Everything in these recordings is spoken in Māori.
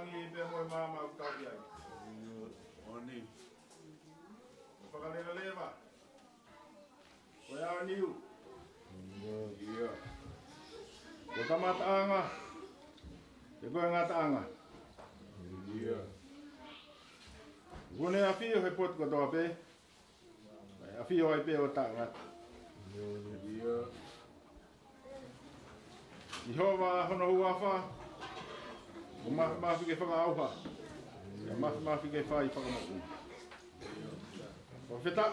Angi pe mo mama u tau ia. Oni. Whakalera lewa. Koe awa niu. Ia. Ko tamataanga. Te koe ngataanga. Ia. Kone a whio he potu katoa pe. A whio ai pe o tangata. Ia. I hoa hono huafa. O mafi ke whakaauha. Ia mafi ke whai whakamoku. O whita.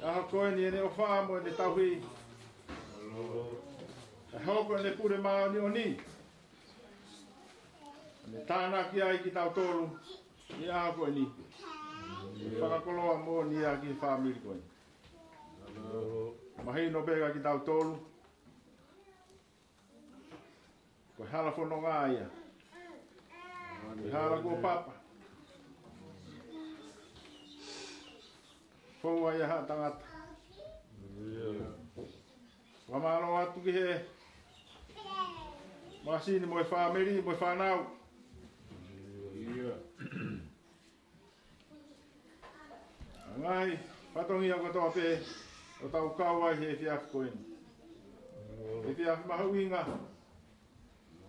Aha koe ni ene o wha mo ene tauhi. E hoko ene pure maa ni o ni. Ne tāna ki ai ki tau tōru. Ni aha koe ni. Whakakoloa mo ni a ki whamiri koe. Mahi no bega ki tau tōru. Koe hala whono ngā ia. Koe hala ko papa. Whonga ia haa tangata. Whamaro atu ki he. Masini mo e whamiri, mo e whanau. Ngai, whatongi au katoa pe. O tau kawai he whiafi koeni. He whiafi mahu inga.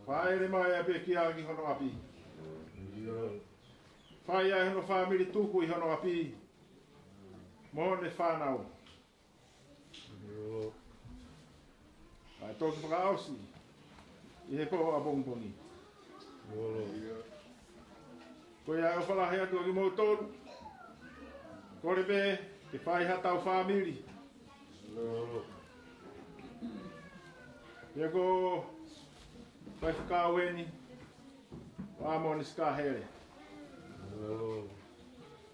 Whaere mai a pe ki aki hono api. Whai ai hono whamiri tuku i hono api. Mohone whanau. Ai tōki whakaausi. I he koho a bongbongi. Koe ai o whalahe atu aki mou tōru. Kore pe, ke whai hatau whamiri. Ia ko whai whakaueni. Wāmoni skahere.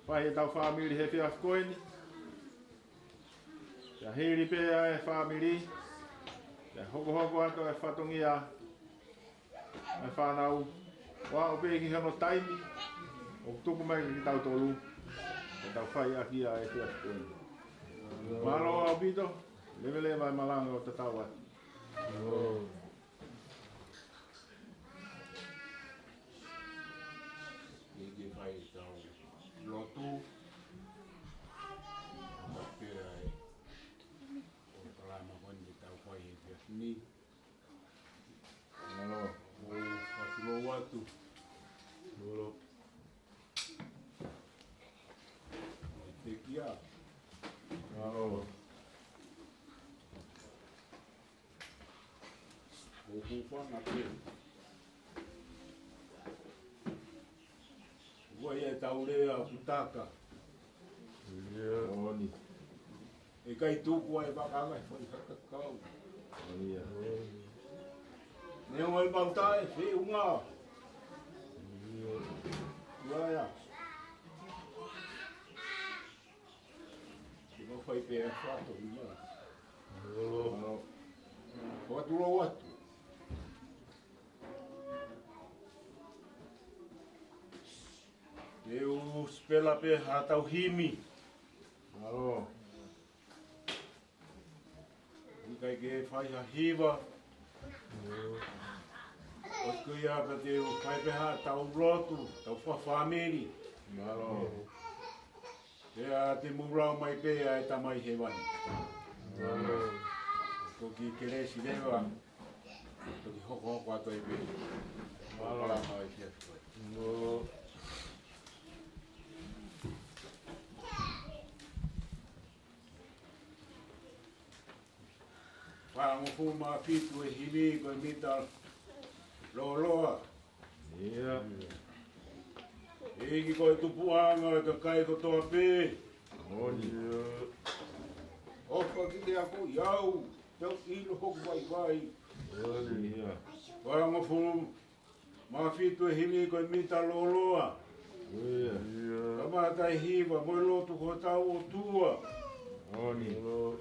Whai he tau whamiri he whiafi koeni. Ia hiri pe ai whamiri. Ia hoko ato e whatongia. Ai whanau. Wā o pe ki hono taimi. O tuku mai ki tau tolu. E tau whai aki a e whiafi koeni. Malo au pito. Levele mai malanga o te tau ati. Ege whai tau lotu. Tapea e. O kalama honi tau whai e whiafi ni. Malo. O whatulo watu. Lolo. Te kia. Malo. O hupanga pe. Ua ia tau rea putaka. Oni. E kai tuku ai wakanga e whai kakakau. Oni ia. Neo ai pautai, whi unga. Ua ia. Te whai pe a whato ia. Lolo. Watulo watu. E u spela pe hatau himi. Malo. Kai ke whai ha hiwa. O kuia ka te u kai pe hatau rotu. Tau whawhamiri. Malo. Te a te murau mai pe a e tamai he wani. Malo. Ko ki keresi lewa. Ko ki hoko ato e pe. Malo. Malama e fiafi koe. Lolo. Whango fuma fitu e himi koe mita loa. Ia. Eki koe tupuanga e ka kai ko toa pe. Oni. Opa ki te ako iau. Tau ilo hoku vai. Oni ia. Whango fuma fitu e himi koe mita loa. Ia. Kamatai hiwa moe lotu ko tau o tua. Oni.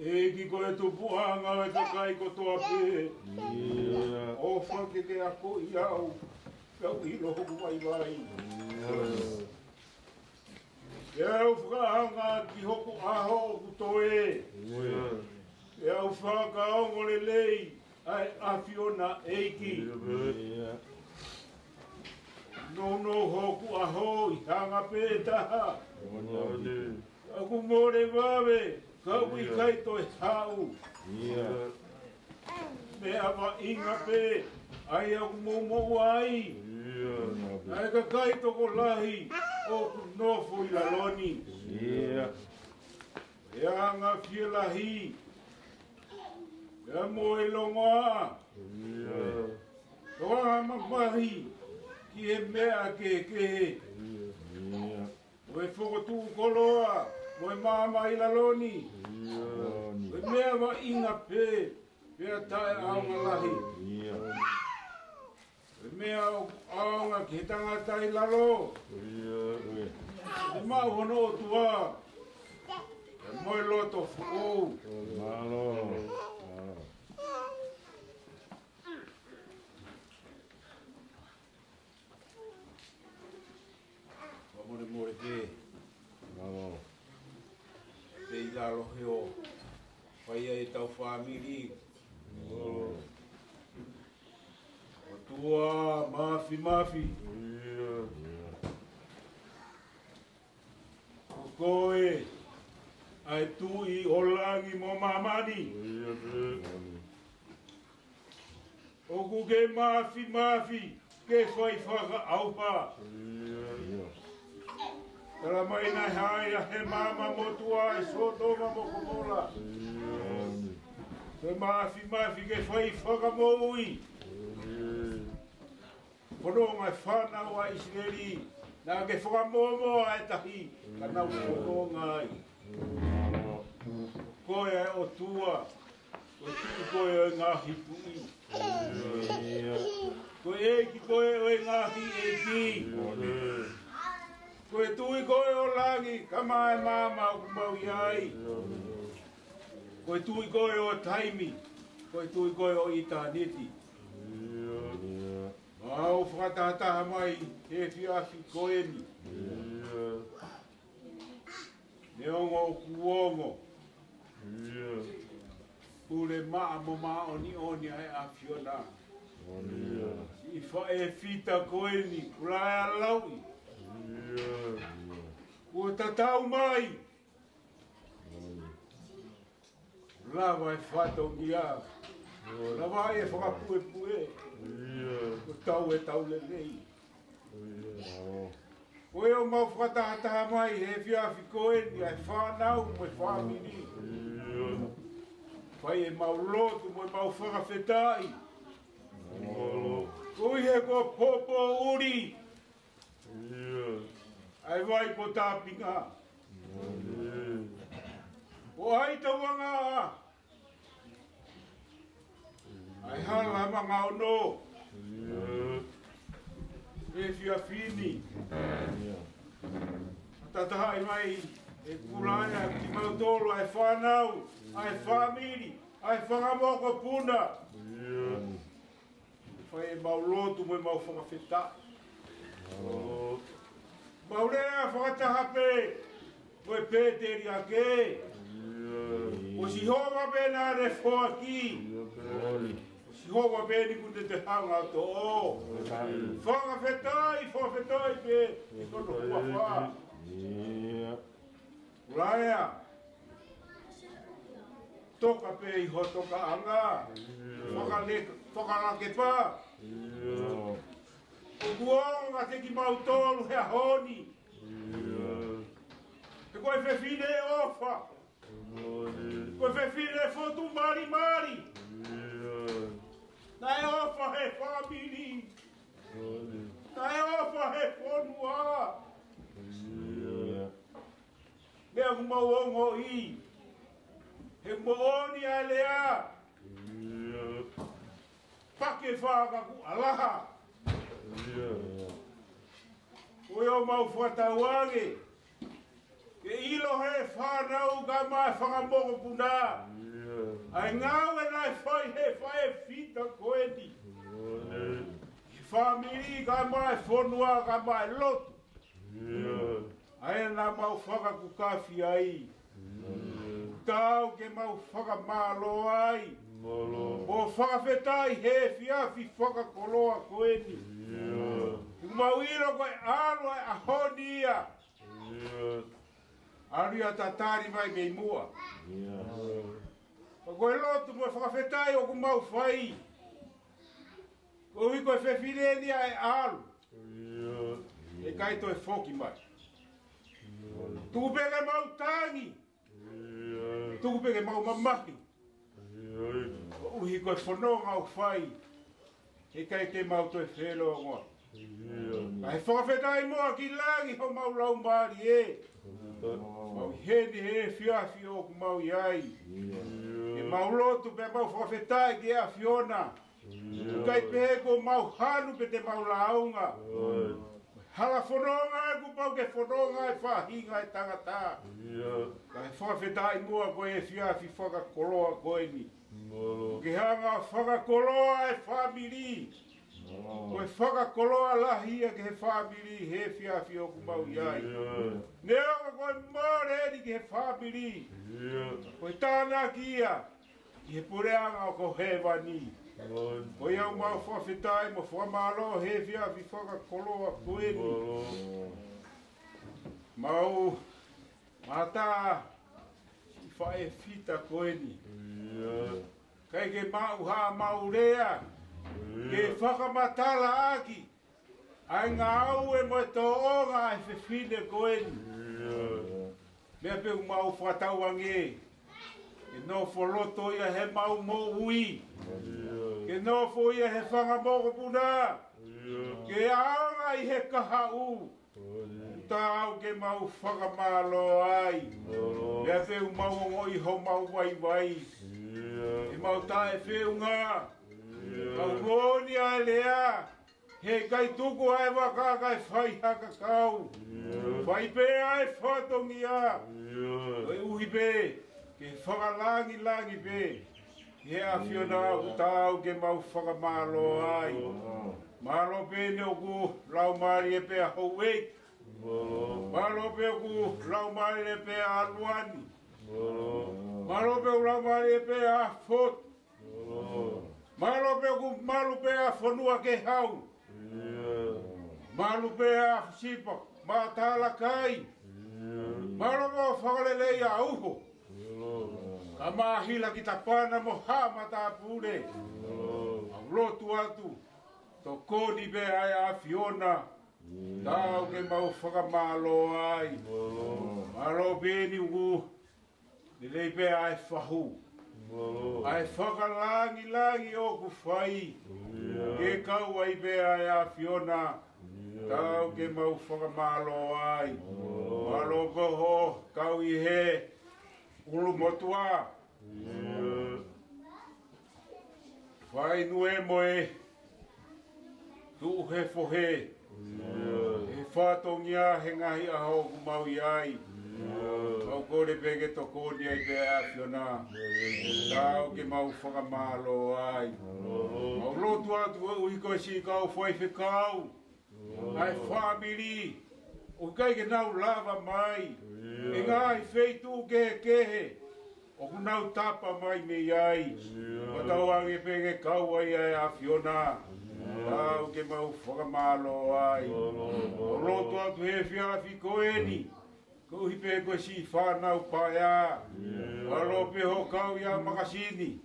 Eki koe tupuanga e ka kai ko toa pe. Ia. Opa ki te ako iau. Tau ilo hoku vai. E au whakahanga ki hoko aho ku toe. E au whakaongo le lei ai awhiona eiki. No hoku aho I hanga pētaha. Aku more wawe, ka ui kai to e hau. Me awa inga pē, ai aku momo ai. Ai ka kai toko lahi, o ku nofo I laloni. E anga fie lahi. E moe longoa. Toa mamahi, ki e mea ke. Oe whokotū koloa, oe mama I laloni. Oe mea wa inga pē, pēa tae aonga lahi. Oe mea aonga ki he tangata I lalo. E mau hono o tua. E moe loto whokou. More ke. Te I lalo heo. Whaia e tau whamiri. O tua, mafi. O koe. Ai tui o langi mo mamani. O kuke mafi. Ke whai whaka aupa. Tara mai nai hai a he mama motua e sotoma mo komola. Te mafi ke whai whaka mo ui. Pono ngai whanau a Israeli. Nā ke whakamomo a e tahi. Ka nau pono ngai. Koe e o tua. O tua koe e ngahi pui. Koe e ki koe e ngahi e ki. Koe tui koe o langi, kama e mama o kumau iai. Koe tui koe o taimi, koe tui koe o itaniti. Au whakatataha mai, he whiawhi koe ni. Ne ongo o kuongo. Ule maa mo maa oni ai a whiona. I wha e whita koe ni, kulai a laui. Ua tatau mai. Lava e whatongi a. Lava e whakapue. O tau e tau lelei. Oe o mau whakatahataha mai he whiawhi koe ni ai whanau mo e whamini. Whai e mau lotu mo e mau whakawhetai. Ui he ko popo uri. Ai vai po tāpinga. O ai tawanga. Ai hala manga ono. E whiawhini. Tatahai mai e kuraya ki mautolo ai whanau, ai whamiri, ai whangamoko puna. Whai e maulotu mo e mau whangawheta. Maurea whakatahape, mo e pēteri ake. O si hova pēna re whoaki. O si hova pēni kunde te hanga to o. Whangawhetai pē, e kono huawha. Uraia. Toka pē I ho toka anga. Whakalake pā. O kuonga te ki mautolu hea honi. Te koe whewhine e ofa. Koe whewhine e whotu mari. Na e ofa he whamiri. Na e ofa he whonua. Mea kumauongo I. He mooni a lea. Pake whakaku alaha. Oe o mau whatawange. Ke ilo he whanau ka mai whakamoko puna. Ai ngau e nai whai he whai whita koeni. Ki whamiri ka mai whonua ka mai lotu. Ai nā mau whakaku kawhi ai. Tau ke mau whakamalo ai. O whakawhetai he whiawhi whakakoloa koeni. mau ilo koe alo e ahoni ia. Aru ia tatari mai mei mua. Koe lotu mo whakawhetai o ku mau whai. Ko hui koe whewhireni a e alu. E kai toi whoki mai. Tuku peke mau tangi. Tuku peke mau mamahi. Uhi koe whanonga o whai. E kai te mau toi whelo o ngoa. Ai whakawhetai moa ki langi ho mau lau maari e. Mau heni he whiawhi o ku mau iai. E mau lotu pe mau whakawhetai ki a Fiona. Kai pehe ko mau hanu pe te mau launga. Hala whanonga e ku pau ke whanonga e whahinga e tangata. Kai whakawhetai moa koe e whiawhi whakakoloa koe ni. Ke hanga whakakoloa e whamiri. Koe whakakoloa lahia ke he whamiri he whiawhi o ku mau iai. Neoga koe mōreni ke he whamiri. Koe tāna kia. Ki he pureanga o ko he wani. Koe iau mau whawhetai mo whamalo he whiawhi whakakoloa koe ni. Mau mata i whae whita koe ni. Kai ke mau ha mau rea. Ke whakamatala aki. Ai ngā au e mo e tō onga e whiwhine koe ni. Mea pe mau whatau ange. Ke no wholoto ia he mau mo ui. Ke no fo ia he whanga moko puna. Ke aonga i he kaha u. Tāu ke mau whakamalo ai. Mea pe mau ongo i ho mau wai wai. E mau ta e whiunga. Kau roni a lea. He kai tuku ai waka kai whai haka kau. Whai pe ai whatongi a. Oi uhi pe. Ke whakalangi langi pe. He a Fiona o tau ke mau whakamalo ai. Malo pe ne o ku lau mari e pe a hauwei. Malo pe o ku lau mari e pe a aluani. Malo pe o lau mari e pe a fot. Malo pe ku malu pe a whanua ke hau. Malu pe a sipa, ma tala kai. Malo pe o whakalelei a uho. Ka mahila ki tapana mo hama ta pure. Au lotu atu. To koni pe ai a Fiona. Tau ke mau whakamalo ai. Malo pe ni u. Nilei pe ai whahu. Ai whakalangi langi o ku whai. Ke kau ai pe ai a Fiona. Tau ke mau whakamalo ai. Malo koho kau i he. Ulu motua. Whai nue moe. Tu he fohe. He whatongia he ngahi aho ku mau iai. Kau kore peke to koni ai pe a Fiona. Tau ke mau whakamalo ai. Mau lotu atu ui koe si kau whai whekau. Ai whamiri. O kai ke nau lava mai. E ngai feitu ke kehe. O ku nau tapa mai me iai. O tau ange peke kau ai ai a Fiona. Tau ke mau whakamalo ai. O lotu atu he whiawhi koeni. Ko hipe ko si whanau paia. Alo pe ho kau ia makasini.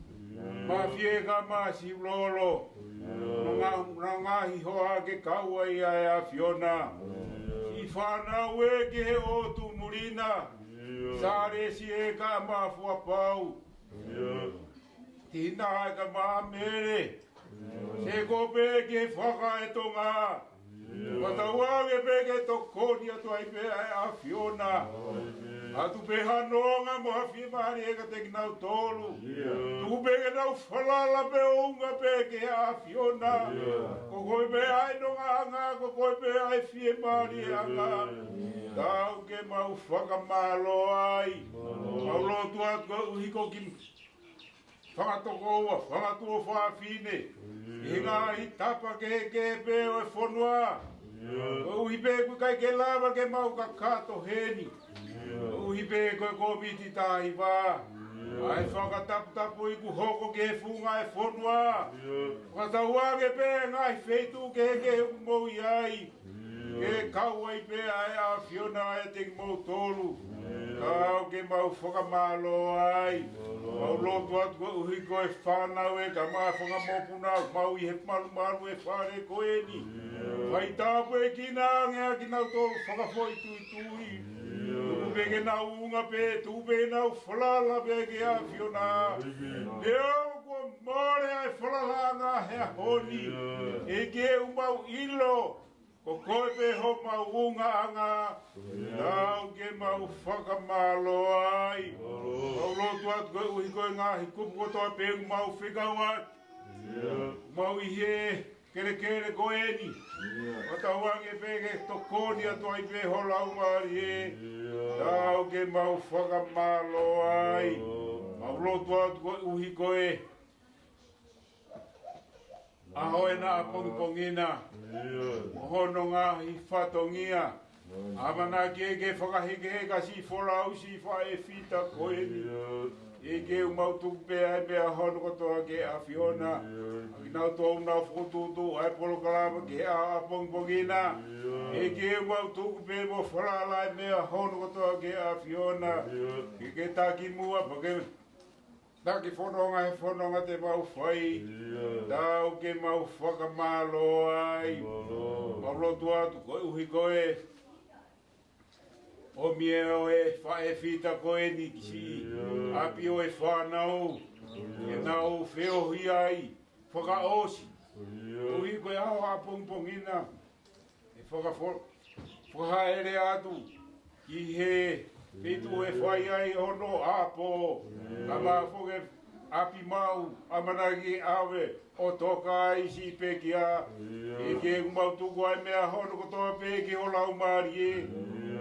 Ma fie ka ma si lolo. Ngahi hoa ke kau ai ai a Fiona. I whanau e ke he o tu murina. Sare si e ka ma fua pau. Tina ai ka ma mere. Se ko pe ke whaka e tonga. Watawange pe ke to koni atu ai pe ai a Fiona. Atu pe hanonga mo hafi mari e ka te kinau tolu. Tu pe ke nau whalala pe unga pe ke a Fiona. Ko koe pe ai nonga anga, ko koe pe ai fie mari e anga. Tau ke mau whakamalo ai. Mau lotu atu uhiko ki whakatokoua, whakatua whaafine. I ngā i tapa ke pe o e whanua. Uhi pe kui kai ke lava ke mau ka kato heni. Uhi pe koe komiti tahi wā. Ai whakatapu i ku hoko ke funga e whonua. Whakatauange pe ngai wheitu ke heke mo iai. Ke kaua i pe ai a Fiona e te mo tolu. Kau ke mau whakamalo ai. Mau lotu atu ko uhi ko e whanau e ka maa whakamopuna. Mau i he malu e whare ko e ni. Whai tāpu e kina ngea ki nau tō whakafoi tui tui. Tupe ke nau unga pe, tupe nau whalala pe ke a Fiona. Leo ko mare ai whalalanga hea honi. E ke umau ilo. Ko koe pe ho mau unga anga. Nau ke mau whakamalo ai. Mau lotu atu koe uhi koe ngahi kupu kotoa pe mau whikau atu. Mau i he kere ko e ni. O tauange pe ke tokoni atu ai pe ho lau maari e. Nau ke mau whakamalo ai. Mau lotu atu koe uhi koe. Aho e na pongpongina. Hono ngā hi whatongia. Amana ke whakahike he ka si wholau si whae whita koe ni. E ke umau tuku pe ai mea hono katoa ke a Fiona. Aki nau tōu nau whukututu ai polo kalama ke a pongpongina. E ke umau tuku pe mo whalala ai mea hono katoa ke a Fiona. Ke taki mua pa ke taki whanonga he whanonga te mau whai. Tau ke mau whakamalo ai. Mau lotu atu koe uhi koe. O mie o e whae whita koe ni kisi. Api o e whanau. E nau whiohi ai. Whakaosi. Uhi koe au a pongpongina. E whakahaere atu. Ki he. Pitu e whai ai ono apo. Kama whoke api mau. Amanagi awe. O toka ai si pekia. E ke umau tuku ai mea hono kotoa peki o lau maari e.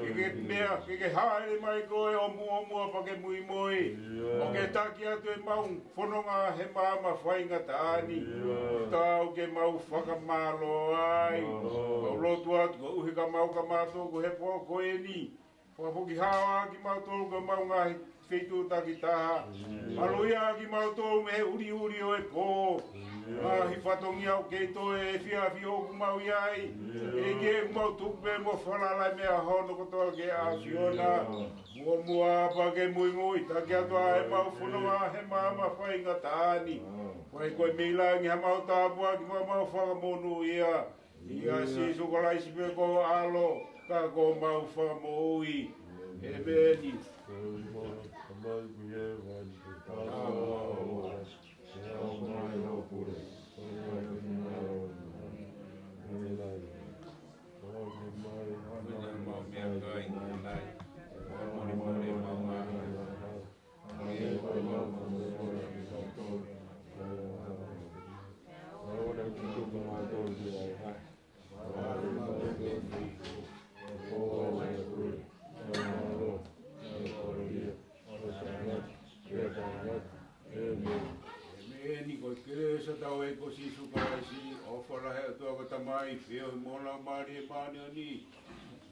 Ke mea, ke haere mai koe o mua pa ke mui moi. O ke taki atu e mau whanonga he maama whainga taani. Tau ke mau whakamalo ai. Mau lotu atu ko uhi ka mau ka mātoko he po koe ni. Whapoki hawa ki mau tolu ka mau ngahi wheitu taki taha. Aloia ki mau tolu me uri o e ko. Hi whatongi au kei to e whiawhi o kumau iai. E ke kumau tukupe mo whalalai mea hono kotoa ke a Fiona. Mua pa ke mui. Taki atua e mau whanonga he maama whainga taani. Whai koe milangi ha mau tāpua ki mau whakamonu ia. Ia si sukalaisi pe ko alo. Ka ko mau whakamoi. E beni. Tau e ko si sukaraisi o wharahe atua ko tamai whio mola maari e maani o ni.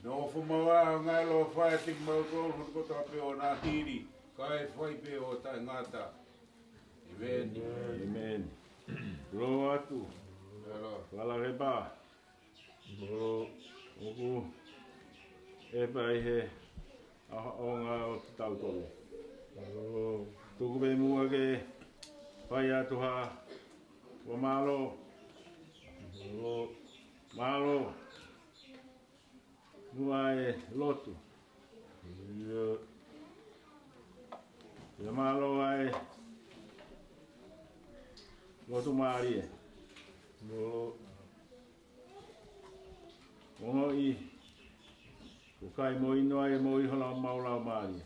No whumawa ngai lo whae tik mau tōru hon ko tape o nā hiri. Kai whai pe o tai ngata. Amen. Amen. Lo atu. Wala reba. Lo oku e pai he o ngā o tau tolu. Tuku pe mua ke whai atu ha. O malo, mua e lotu. Ia malo ai lotu maari e. Ongo i ukai mo ino ai mo i hola maula maari e.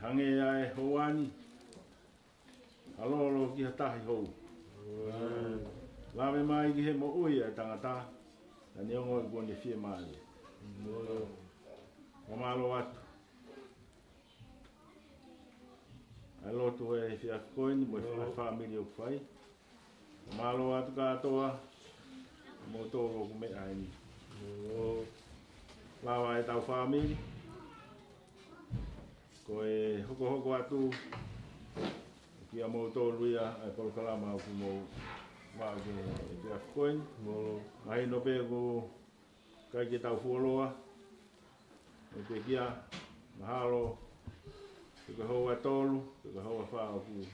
Hange ai hoani. Alolo ki hatahi hou. Lawe mai ki he mo ui e tangata. Na ni ongo i kone fie maari. O malo atu. Ai lotu e fia koini mo e whamiri o kwhai. O malo atu katoa. Mo tōro kume aini. Lawa e tau whamiri. ko e hoko atu kia mo tolu ia e polokalama ku mo wa ke kia koin mo ai no pe ko kai ke tau fuoloa o te kia mahalo ke hoa tolu ke hoa fa ku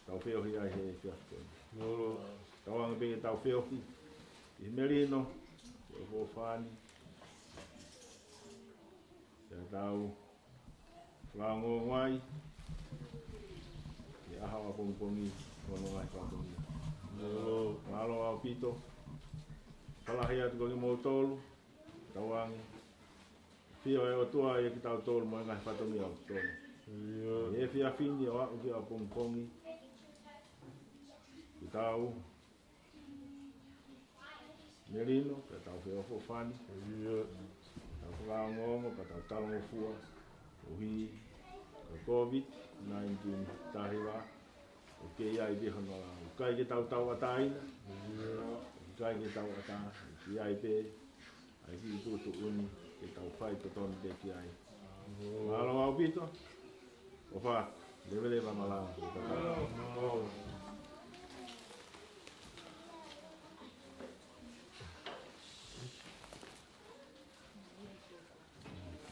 tau feo hi ai he kia koin mo tau ang pe tau feo hi i merino o ho fani ya tau Lango ngai, ya hawa pongpongi, kono ngai pongpongi. Malo au pito, kalahia tu kogi mo tolu, tawangi. Fio e o tua e ki tau tolu mo ngai patongi au tolu. E fia fini o au ki au pongpongi. Ki tau merino, ka tau fio fofani. Tau lango, ka tau talongo fua. Uhi COVID-19 tahiwa o ke ia i biho no la kai ke tau ataina kai ke tau ata ki ai pe ai ki tu uni ke tau fai to ton de ki ai malo au pito o fa leve mala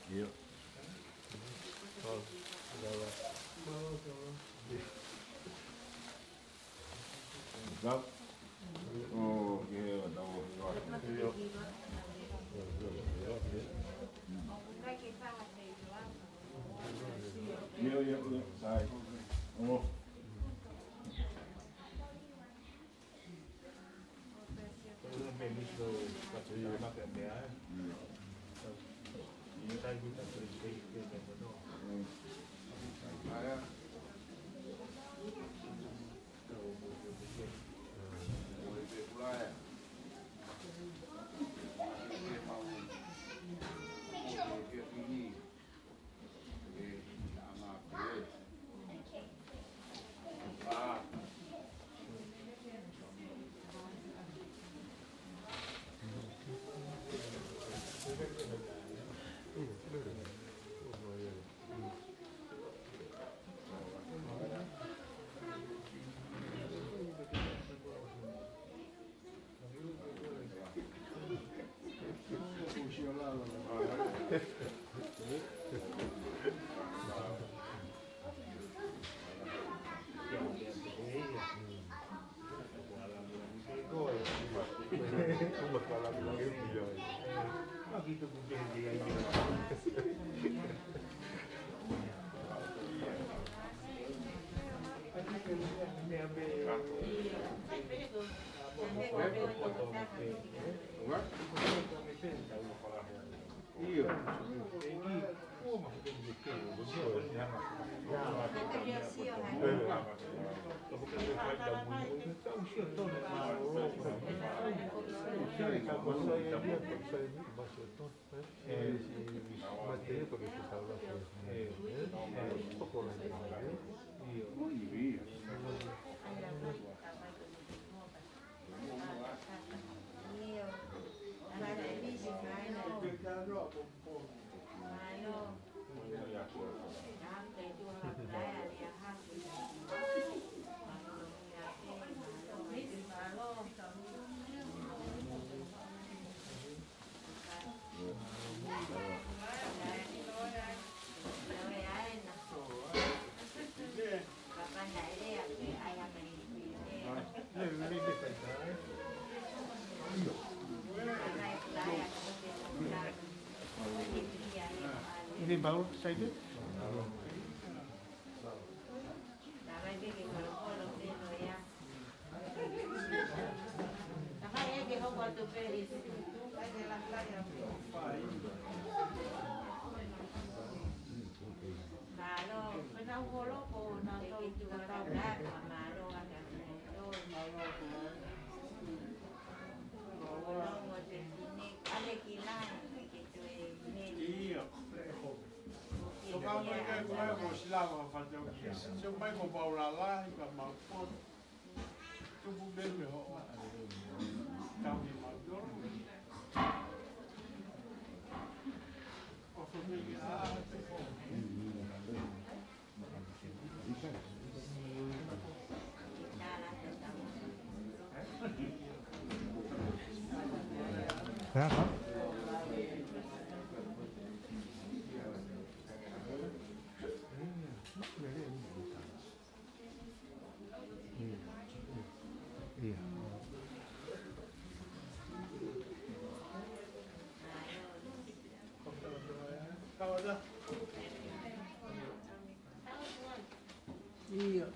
Iya. Gap. Oh, yeah, that was yeah. Sai. Oh. Ini baru saja. Se mai ko paula la ka ma po tu bu be me ho ta mi ma do o fo me ya Kaya ka? Iya. Iya.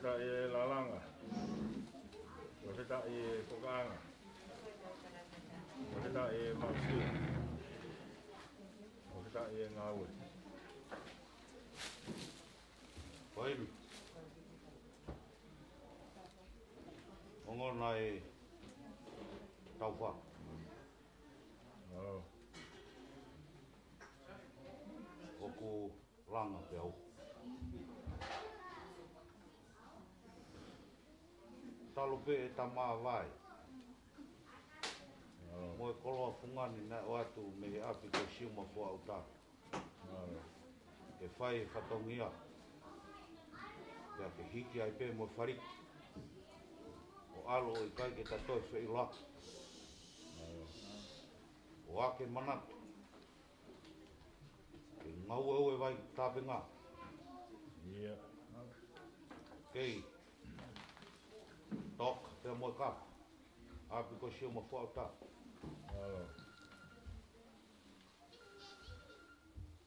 tak e lalanga. Wasa tak e pokaanga. Wasa tak e mausia. Wasa tak e ngawe. Wairu. Ongona e tauwha. Oh. Oku langa te au. Talo pe e tamā vai. Mo e koloa fungani na o atu me he api ko siuma fua au tā. E whai e whatongia. Pea ke hiki ai pe mo whariki. O alo i kai ke tatoi whai laka. O ake manatu. Ke ngau au e vai tāpe ngā. Ia. Kei. Tok, pea mo e ka. Api ko siuma fua au tā.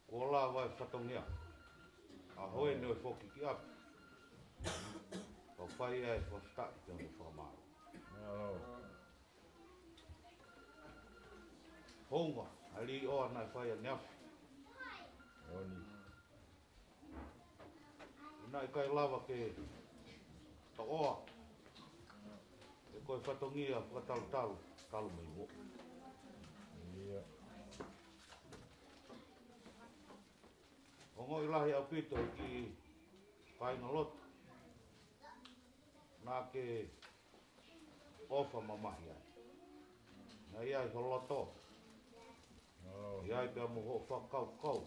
Ko la vai whatongia. A hoe no e whoki ki api. Ko whai e whastaki te mo whamaro. Honga, ali oa nai whai a neafi. Oni. Nai kai lava ke ta oa. E koe whatongia whakatalu talu mai mo. Ia. Ongo i lahi au pito ki whainga lotu. Nā ke ofa mamahi ai. Nā iai ho loto. Iai pia mo ho whakau kau.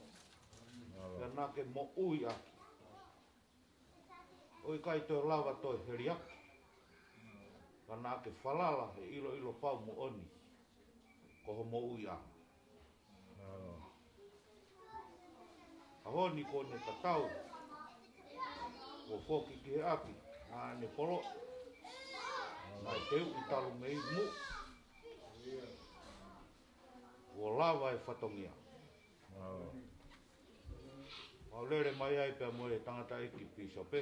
Pia nā ke mo ui aki. Oi kai toi lava toi heri aki. Ka nā ke whalala he ilo ilo pau mo oni. Ko ho mo ui aki. Ahoni ko ne tatau. Ko whoki ki he aki. Nā ne polo. Nai teu i talu mei mu. Ko lava e whatongia. Mau lere mai ai pia mo e tangata eki pisa pe.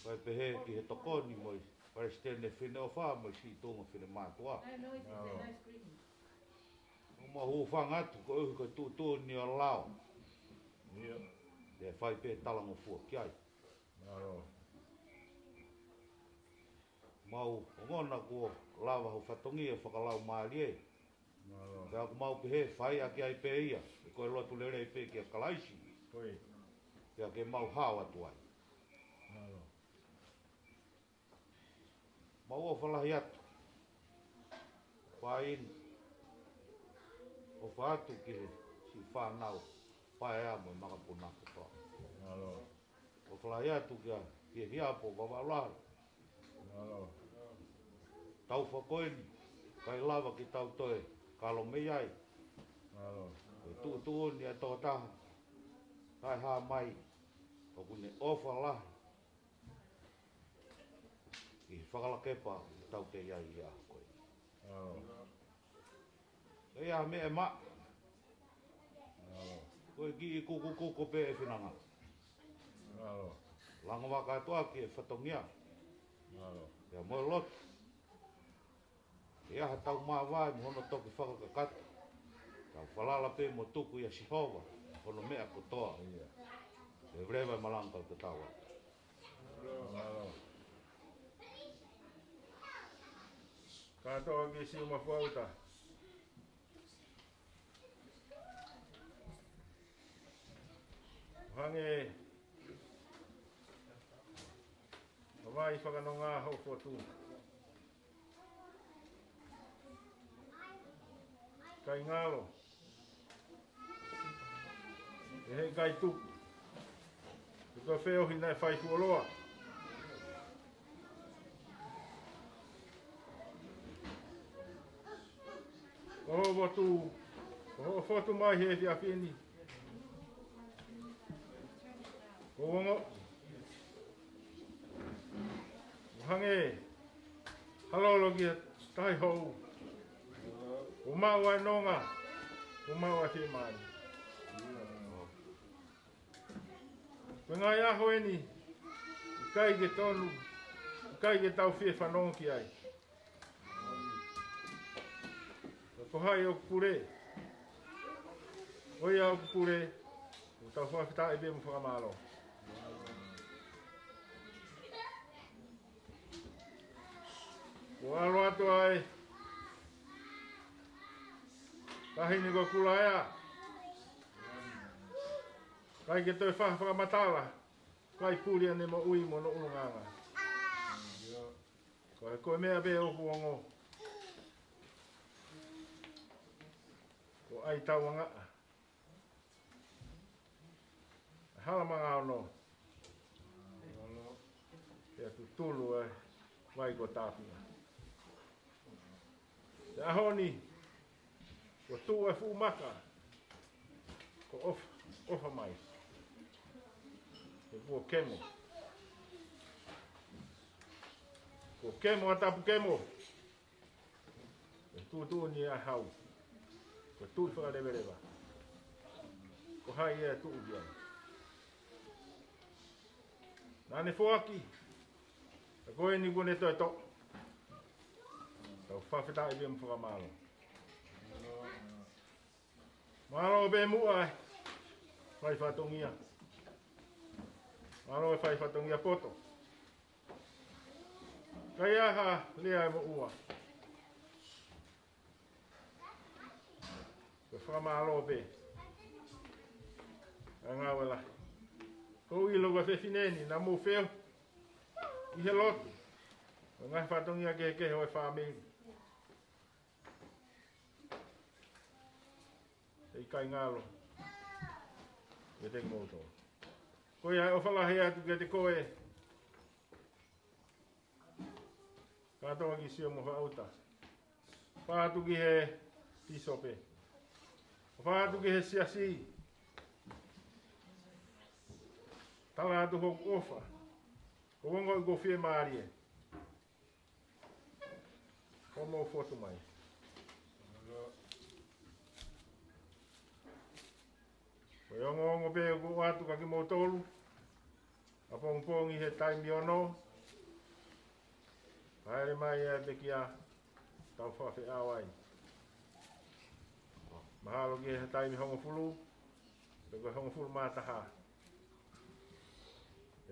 Pai pehe ki he tokoni mo i parestene whine o wha mo i si tonga whine mātua. Ma hu whanga atu ko uhu ka tūtū ni o lao. Te whai pe talango fua ki ai. Mau ngona ko lava ho whatongia whakalau maali e. Pea ko mau pehe whai aki ai pe ia. E koe lotu lere i pe ki a kalaisi. Pea ke mau hao atu ai. Mau o whalahi atu. Whain. O whaatu ki he si whanau. Whae a mo i makapuna katoa. O whalahi atu ki he hiapo wawalahi. Tau whakoeni. Kai lava ki tau toe. Kalo mei ai. E tūtū ni a tō taha. Kai haa mai. O kune ofa lahi. I whakalakepa i tau te iai i a koe. E a me e ma. Koe ki i kuku kuku pe e whinanga. Langa waka atua ki e whatongia. Ia moe lotu. E aha tau maa vai mo hono toki whakakakata. Tau whalala pe mo tuku i a Sihova. Hono mea kotoa. E vrewa malanga te tawa. Katoa ki si uma fauta. Hange. Vai whakanonga ho fotu. Kai ngalo. E hei kai tupu. Tuka wheo hina e whai kuoloa. Oho watu. Oho fotu mai he fia whini. Koongo. Hange. Halolo ki tai hou. O mau ai nonga. O mau ai he mai. Ngai aho eni. kai ke tonu, kai ke tau fie whanong ki ai. Ko hai o kupure. Oi au kupure. O tau whakita e bea mo whakamalo. Ko alo atu ai. Kahini ko kula ea. Kai ke toi whakamatala. Kai puri ane mo ui mo no ulunganga. Ko mea bea o kuongo. Ko ai tau anga. Hala mga ono. Pea tu tulu ai. Vai ko tāpia. Te ahoni. Ko tu e fu maka. Ko ofa mai. Ko pua kemo. Ko kemo a tapu kemo. Ko tu ni a hau. Ko tu whaka rewa. Ko hai e tu udia. Nane fuaki. Ko e ni kone toi to. Tau whawhita i bea mwhaka malo. Malo be mua. Whai whatongia. Malo e whai whatongia poto. Kai aha lea e mo ua. Ko whamalo be. A ngawela. Ko ilo wa whewhineni na mo wheo. I he lotu. O ngai whatongia ke hoi whamiri. Ei kai ngalo. E te moto. Koe ai o whalahi atu ke te koe. Katoa ki sio mo hauta. Whaatu ki he tisope. Whaatu ki he siasi. Tala atu hoku ofa. Ko wongo i go fie maarie. Ko mo fotu mai. Ko ongo pe ko atu ka ki mo tolu. A pong i he taimi ono. Haere mai e te kia. Tau whawhi awai. Mahalo ki he taimi hongo fulu. Peko hongo fulu mātaha.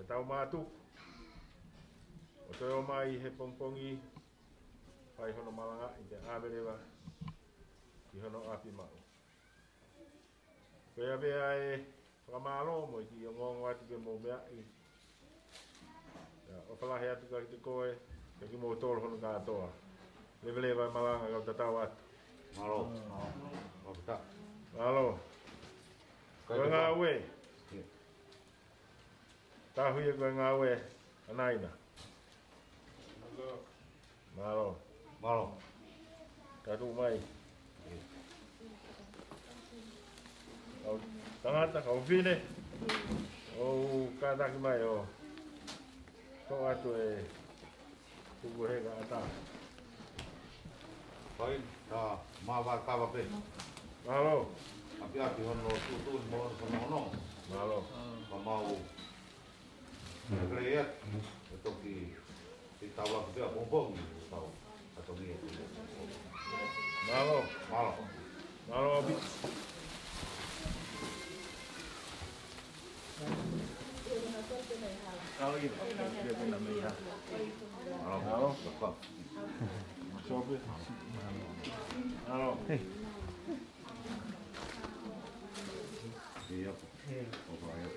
E tau mātuku. O toi o mai he pongpongi whai hono malanga i te āwerewa ki hono api mau. Pea bea e whakamalo mo i ki o ngongo atu ke mō mea i. O whalahe atu ka ki te koe, ka ki mō tōru hono kātoa. Lewelewa i malanga kau tatau atu. Malo. Mokita. Malo. Koe ngā ue. Tahui e koe ngā ue anaina. Malo. Malo. Katu mai. Tangata, kau whine. O kātaki mai o. Tō atu e tuku heka ata. Pai, tā māwā kawa pe. Malo. Api ati hono tūtūni mo hono. Malo. Pa mau. Kreiat. E toki. I tawa ka pia pompong. Tau. Atongi e. Malo. Malo. Malo abi. Kau ini. Dia pun nama ia. Malo. Malo. Lepas. Sobe. Malo. Iya. Apa ya?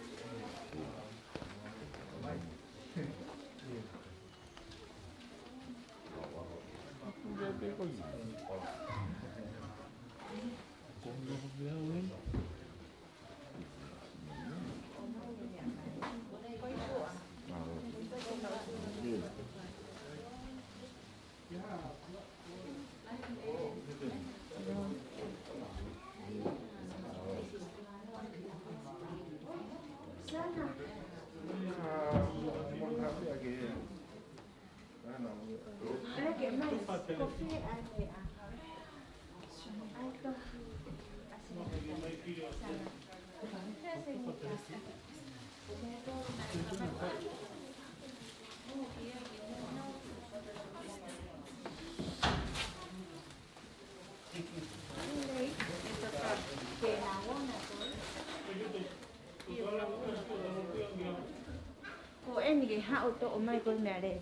Cô em thì cái hạo tổ mày con mẹ để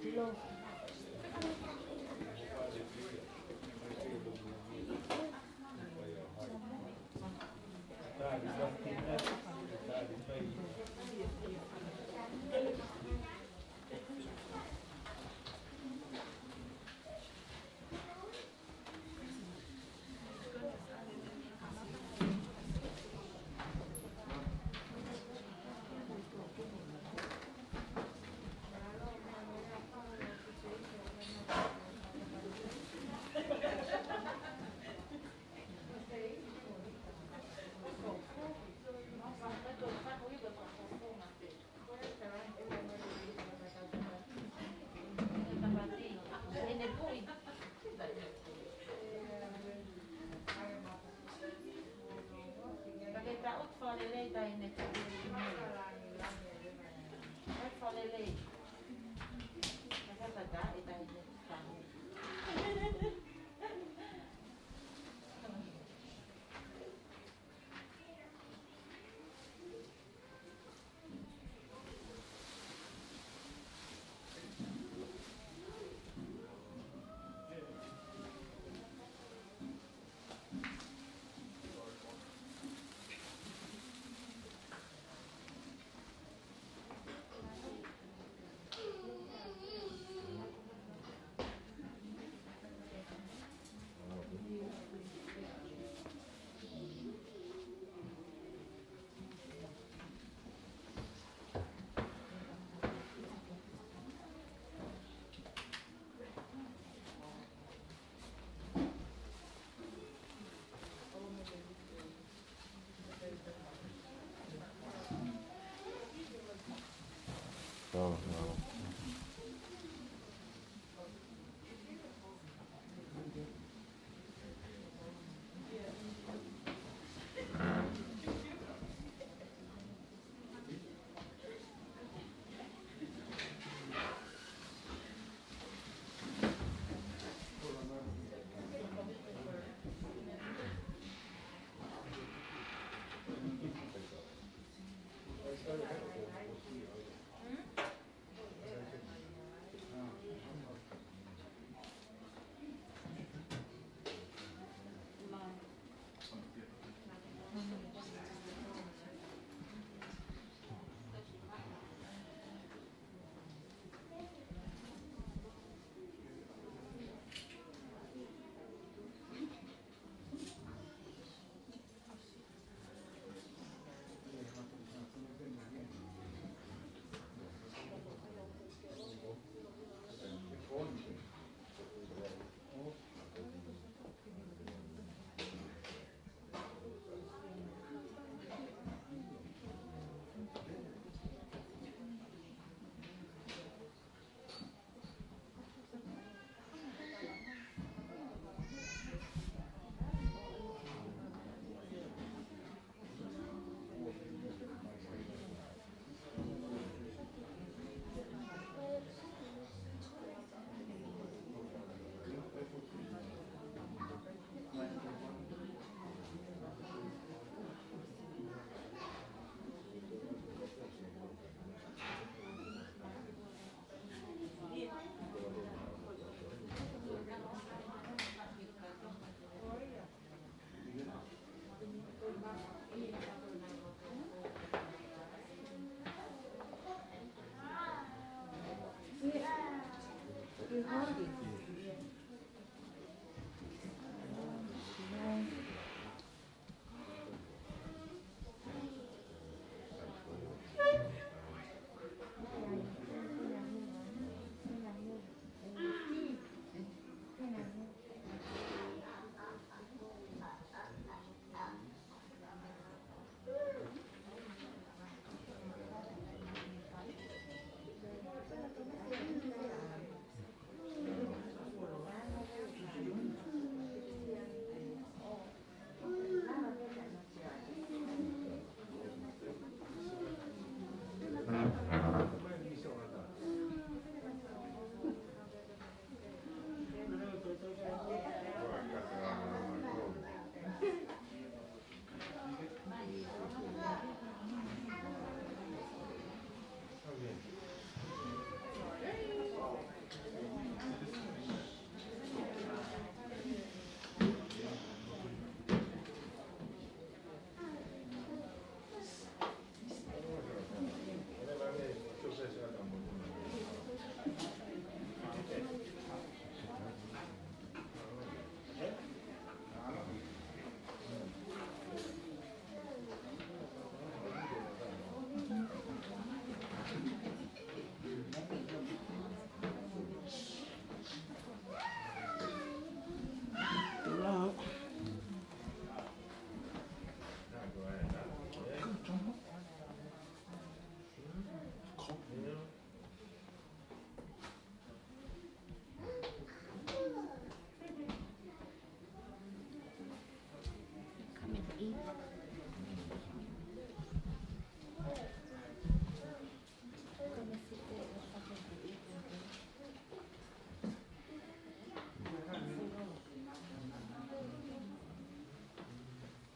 lô.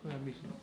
Kuya mismo.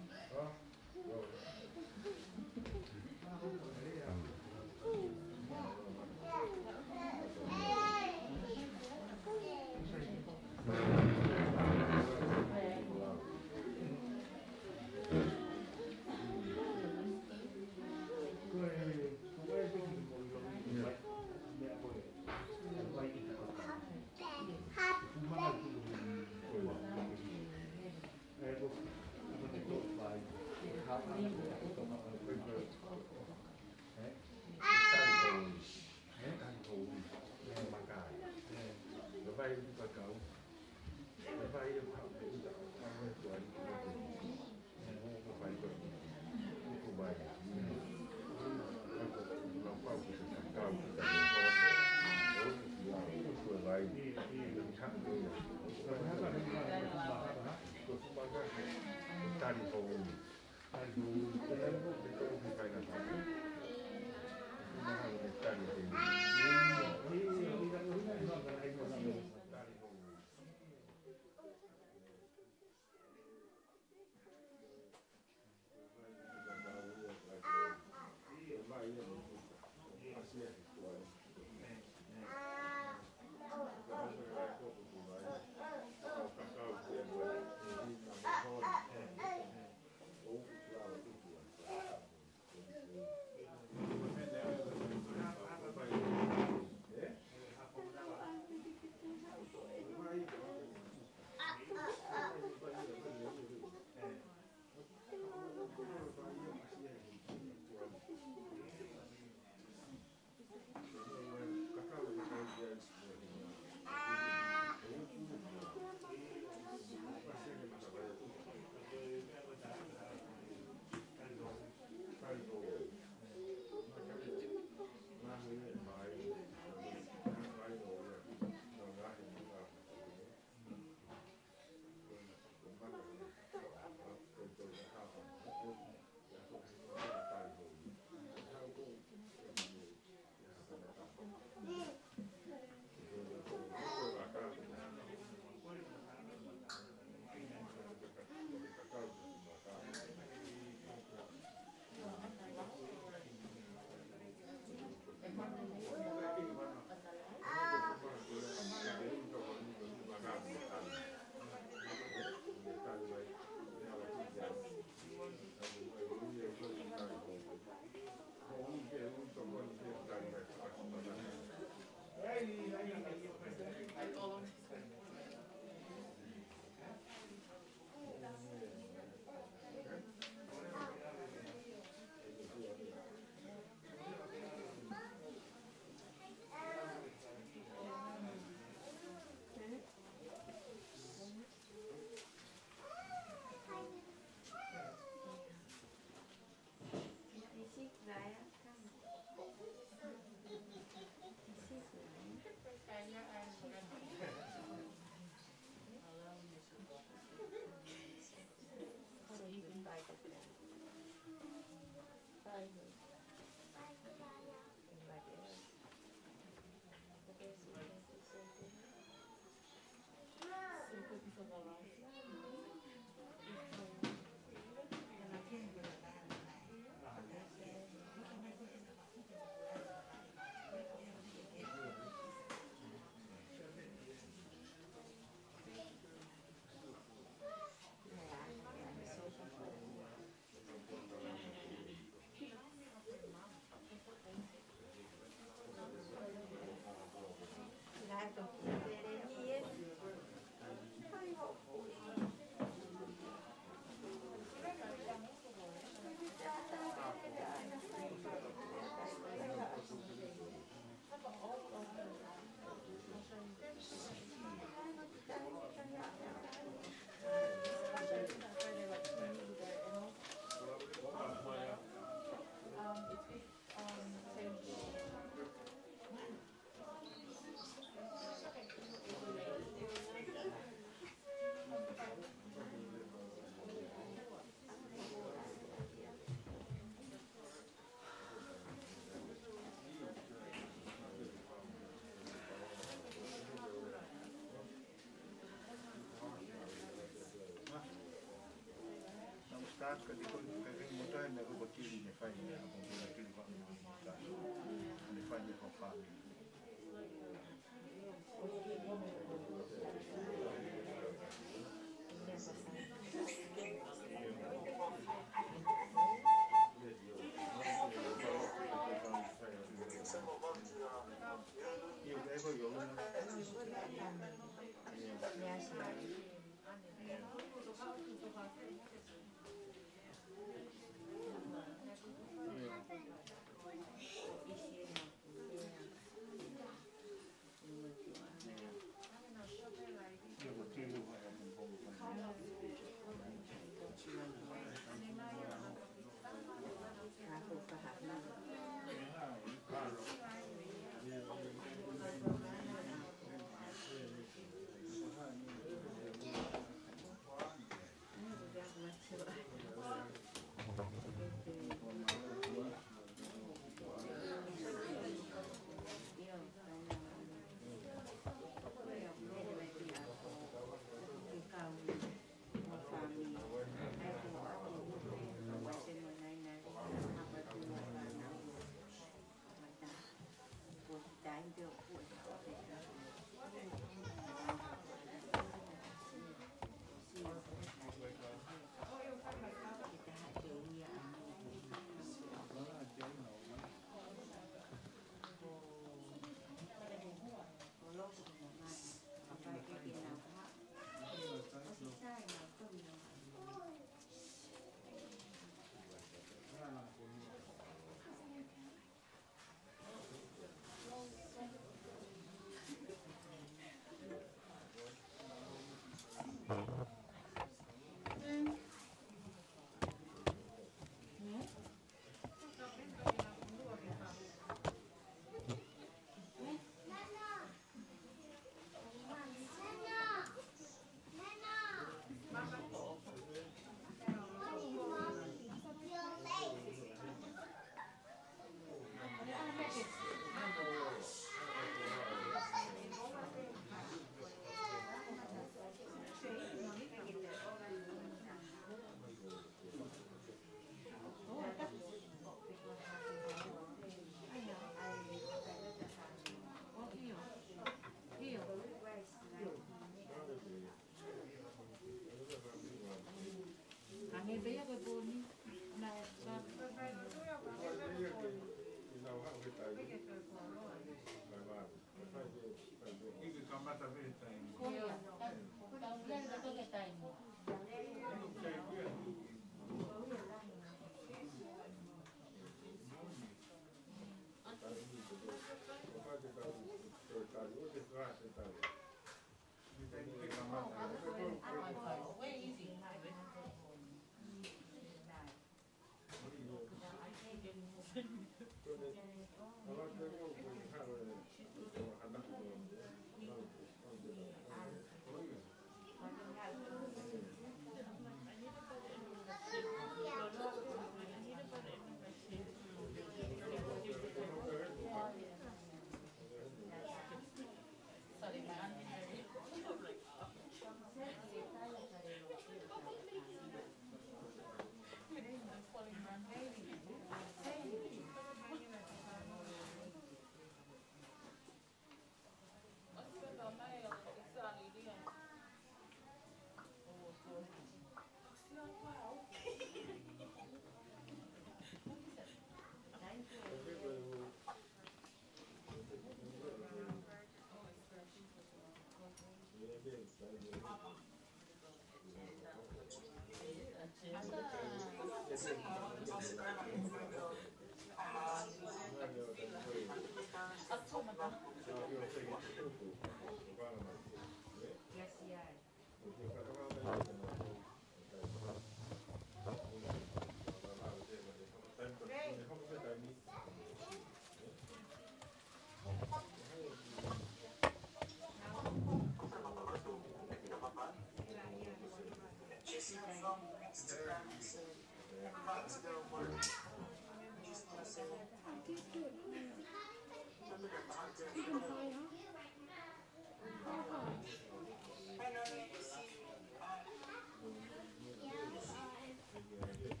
Thank you.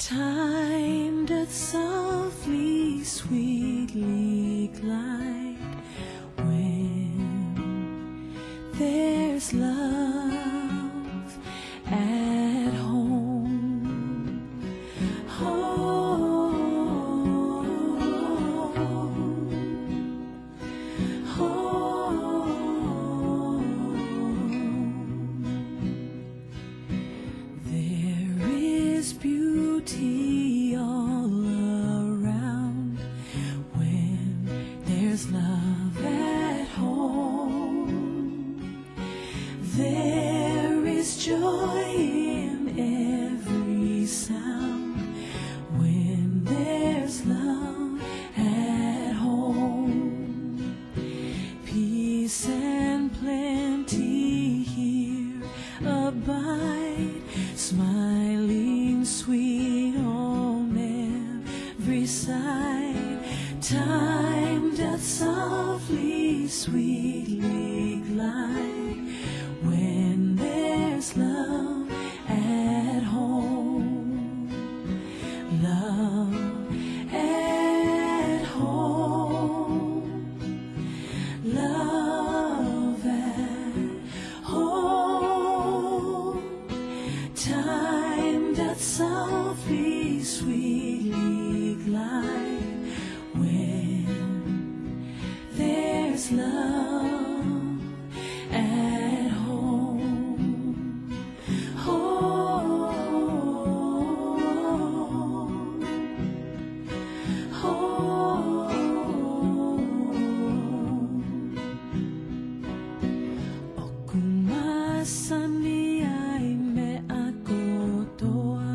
Time doth softly, sweetly glide when there's love at home. There is beauty all around when there's love at home. There is joy in every sound when there's love at home. Peace and plenty here abide, smiling sweet on every side. Time doth softly, sweetly glide when there's love at home. Love at home. Love at home. Time doth softly, sweetly glide when there's love at home. Home. Home. O kumasani ai me akotoa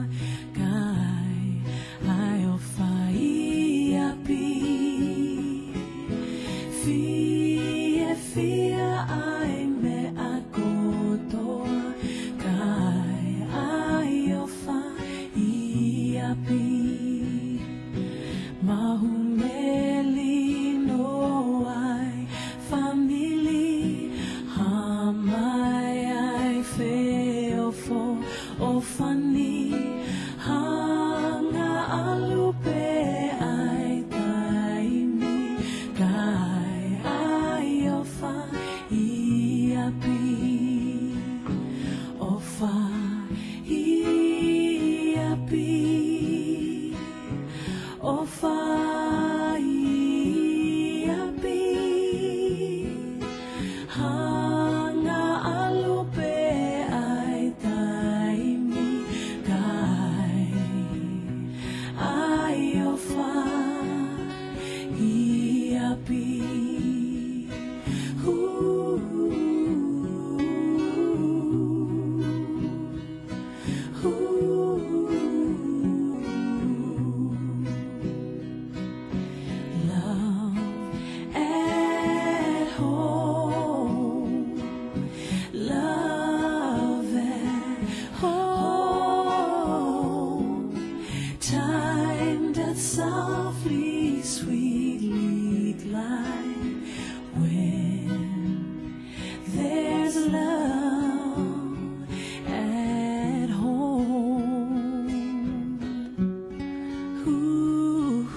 kai ai o fai api fia ai me akotoa kai ai o fai api mahumeli no ai family hamai ai feo fo o fani hanga alupe ai taimi kai ai o fa I api o fa I api o fa I api hanga alupe ai taimi kai ai o fa I api. Love at home. Love at home. Time doth softly, sweetly glide when there's love at home. Ooh,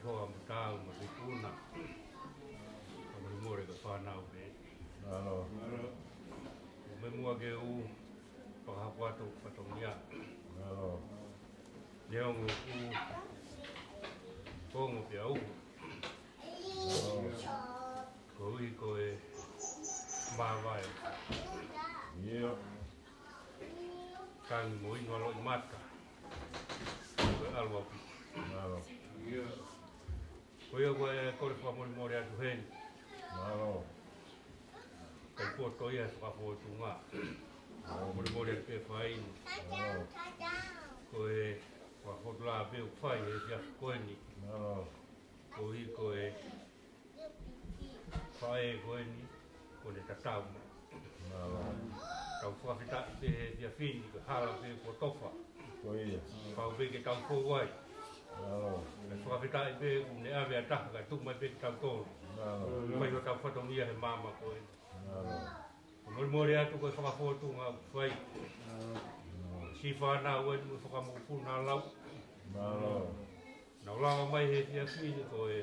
Hoa matau ma puna. Kamari more ka whanau me. Alo. Me mua ke u pakahapuatu patongia. Alo. Leongo u kongo pia u. Ko ui ko e mawai. Iyo. Kangi mo ingo alo i mata. Ko e alwa pi. Alo. Ko ia ko e kore whamori more atu heni. Alo. Kai poto ia whapotu ngā. Mori more atu e whaini. Alo. Ko e whapotu la peo whai e tia koeni. Alo. Ko i ko e whae koeni. Ko ne tatau. Alo. Tau whawhita te tia whini. Ko hala pe ko tofa. Ko ia. Pau pe ke tau kōwai. Alo. Ka whawhita i pe ne ave a taha. Ka tukmai pe ke tau kōru. Alo. Mai ko tau whatongia he mama koeni. Alo. Mori more atu ko e whakafotu ngā whai. Si whanau e mu whakamupu nā lau. Alo. Nau lawa mai he tia whini ko e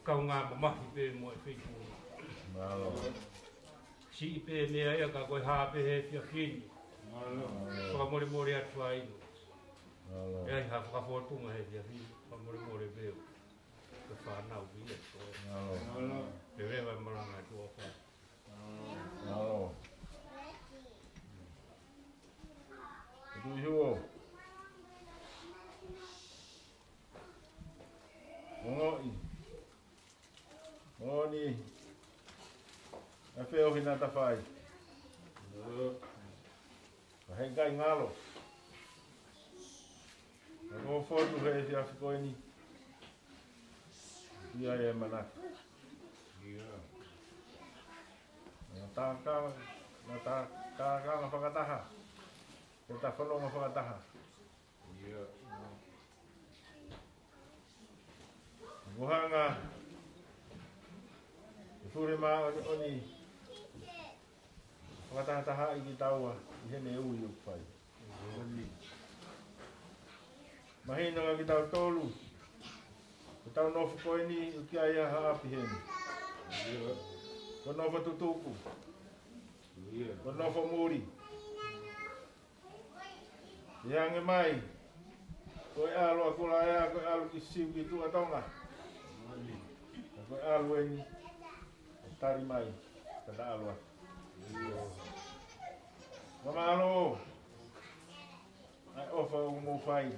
kau ngā mamahi pe mo e whiku. Alo. Si i pe mea ea ka koe hāpe he tia whini. Whakamori more atu hainu. Alo. Ea i ha whakafotunga he tia whini. Whakamori more peo. Ka whanau pia. Alo. Pe rewa maranga e tua whai. Alo. Tu hiu. Ngoi. Ngoni. A feo hina ta fai. Hai kai ngalo. Ngo fotu he si afikoini. Ia e mana. Ta ka whakataha. Te ta whanonga whakataha. Muhanga. E ture mā oni. Whakataha taha i ki taua. I hene ui u whai. Mahina ngā ki tau tolu. Ko tau nofu koe ni u ki aia haapi hene. Ko nofu tutuku. Ko nofu muri. Iange mai. Ko e alu a kula ea, ko e alu ki siu ki tua tonga. Ko e alu e ni. Tari mai. Kada alu a. Mamalo. Ai ofa o mo fai.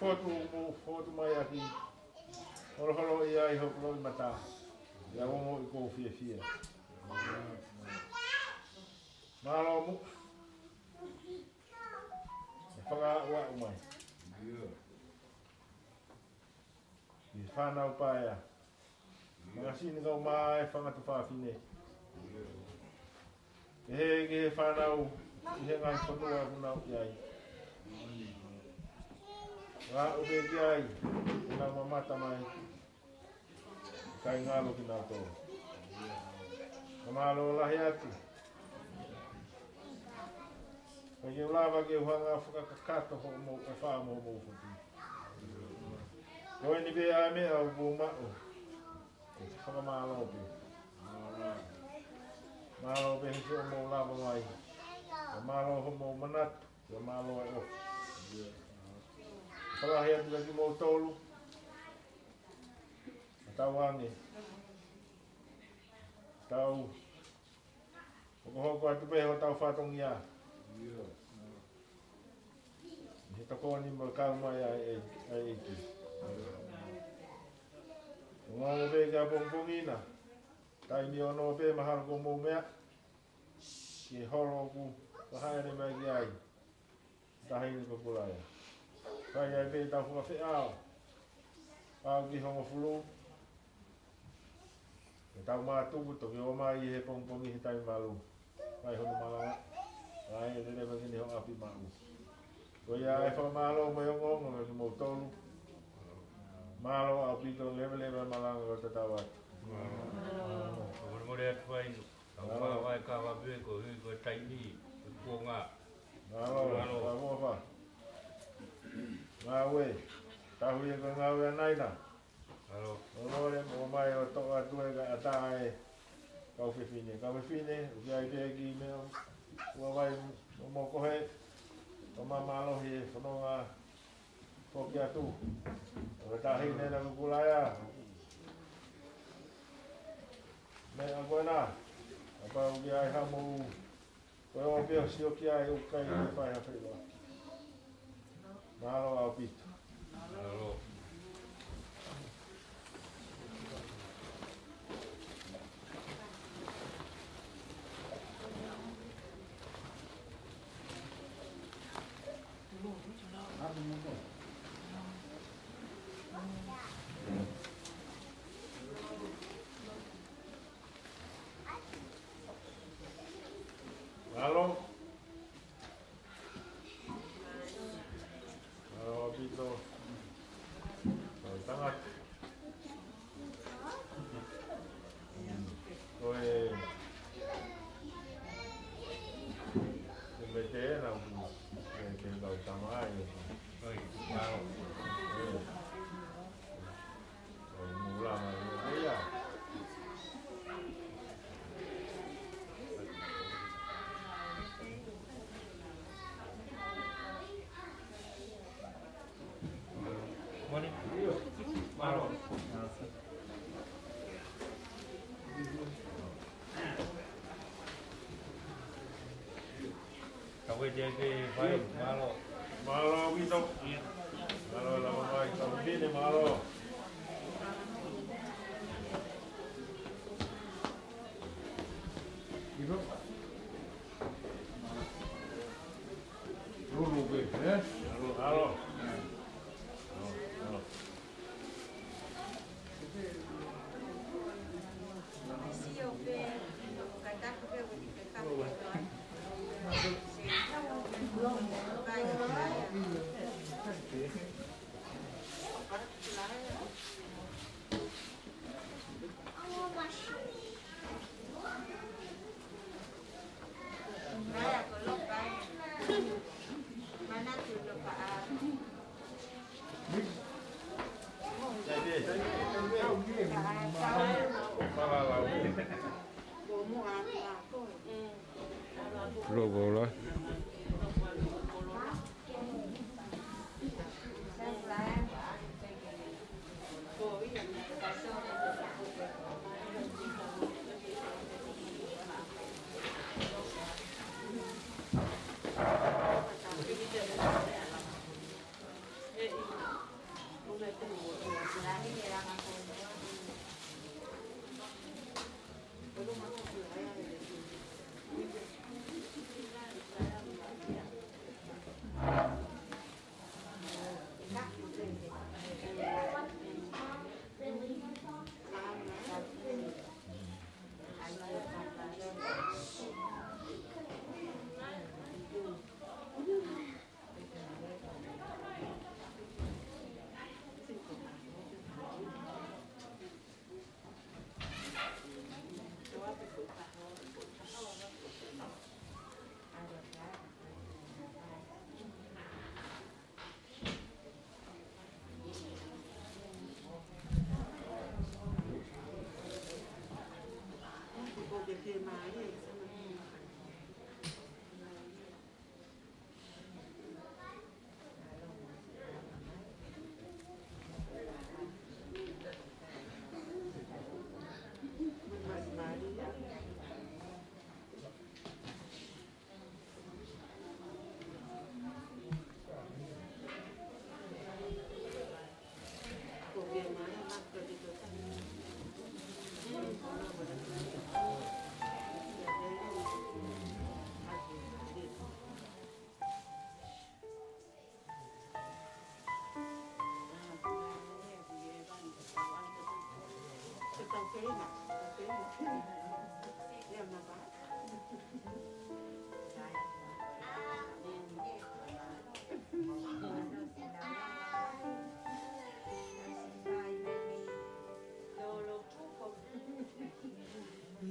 Foto mai aqui. Holo ia I hope lo mata. Ya mo I ko fia. Malo mu. Whaka wa umai. I whanau paia. Mga sini kau mai whangatu whawhine. He whanau. I he ngai whanua hunau iai. Ngā upe ki ai. Ngā mamata mai. Kai ngalo ki nā tō. Kamalo lahi atu. Kai ke ulawa ke uhanga whakakakato ho mo e wha mo futi. Koe ni be ai mea o bu mao. Whakamalo pe. Malo pe hisi o mo lava mai. Malo ho mo manatu. Malo ai o. Whakahi atu ki mo tolu. Tau ange. Tau. Hoko atu peho tau whatongi a. He tako ni mo kau mai ai eki. Ngā mo pe kia pongpongina. Tai ni ono pe mahara ko mou mea. Ki horo ku. Kahaere mai ki ai. Tahi ni ko pulaya. Kai ai pe tau whakawhi ao. Au ki hongo fulu. E tau mātuku toki o mai I he pongpongi he tai malu. Kai hono malanga. Ai e lele kini ho api mau. Ko ia e wha malo mo yongongo ki mo tolu. Malo au pito lele malanga ko te tau atu. More atu wai. Tau wha wai ka wabue ko hui ko taini. Ko ngā. Malo, wha wha. Ngā ue. Tahu e ko ngā ue anaina. Olore mo mai o toa tue ka atae kau whiwhine. Kau whiwhine, uki ai te ki mea ua wai o mo kohe o mamalohi e whanonga poki atu. O tahi nena kukulaya. Mea koe nā. Apa uki ai hamu koe o peo si oki ai ukai ni whai hawhiroa. Malo au pito. Malo. Halo. Halo, Pito. Sangat. Koe. Kumete na ke kau tamai. Oi, malo. Mula mai ya. Malo. Kau dia ke baik malo. Malo Pito. Malo lama mai kau bini malo. Ibu. Lulu be, eh? Halo. Logo lah.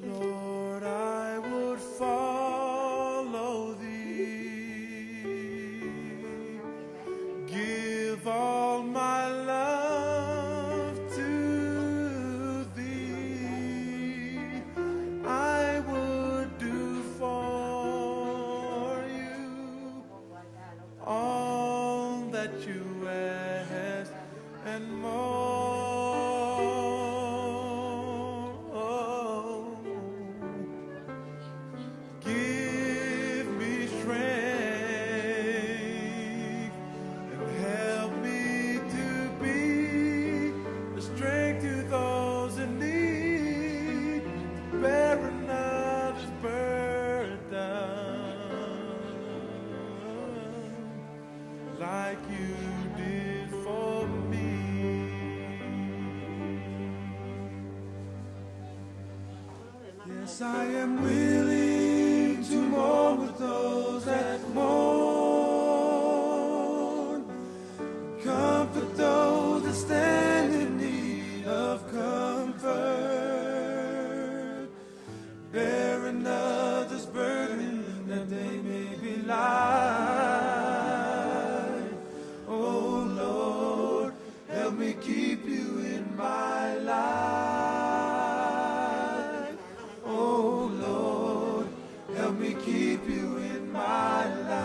Lord, I would follow thee, give all my love to thee. I would do for you all that you ask and more. Give me strength and help me to be a strength to those in need, to bear another's burden like you did for me. Yes, I am willing to mourn with those that mourn, comfort those that stand in need of comfort, bear another's burden that they may be light. Oh Lord, help me keep you in my life. Oh Lord, help me keep you in my life.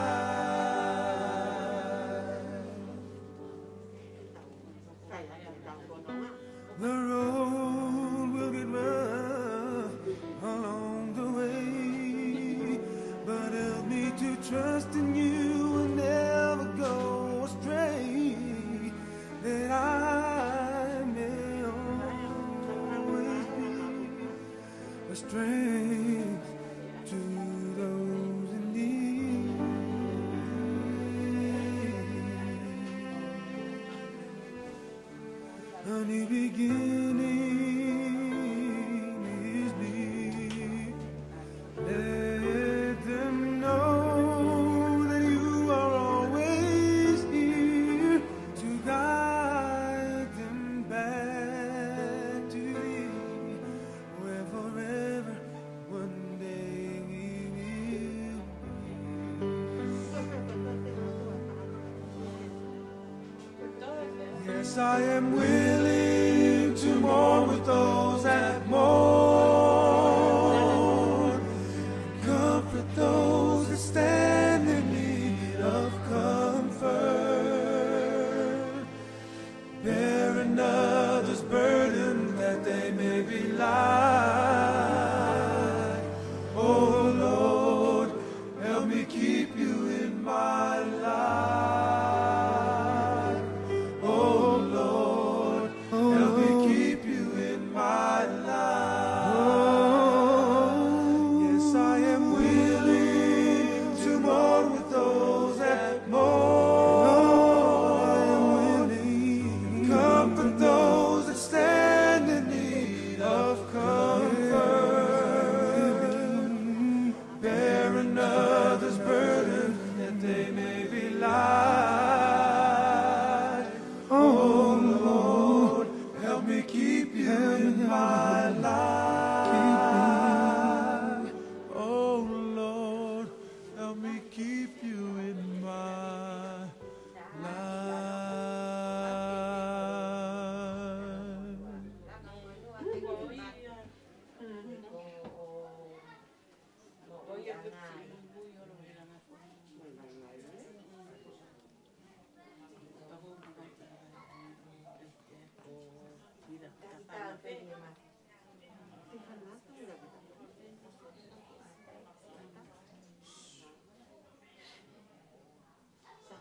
The road will get rough along the way, but help me to trust in you and never go astray, that I may always be a strength to those in need. A new beginning is near. Let them know that you are always here to guide them back to thee, where forever one day we will be. Yes, I am willing to mourn with those that mourn, comfort those that stand in need of comfort, bear another's burden that they may be light. Oh Lord, help me keep you in my life. Oh Lord, help me keep you in my life. Yes, I am willing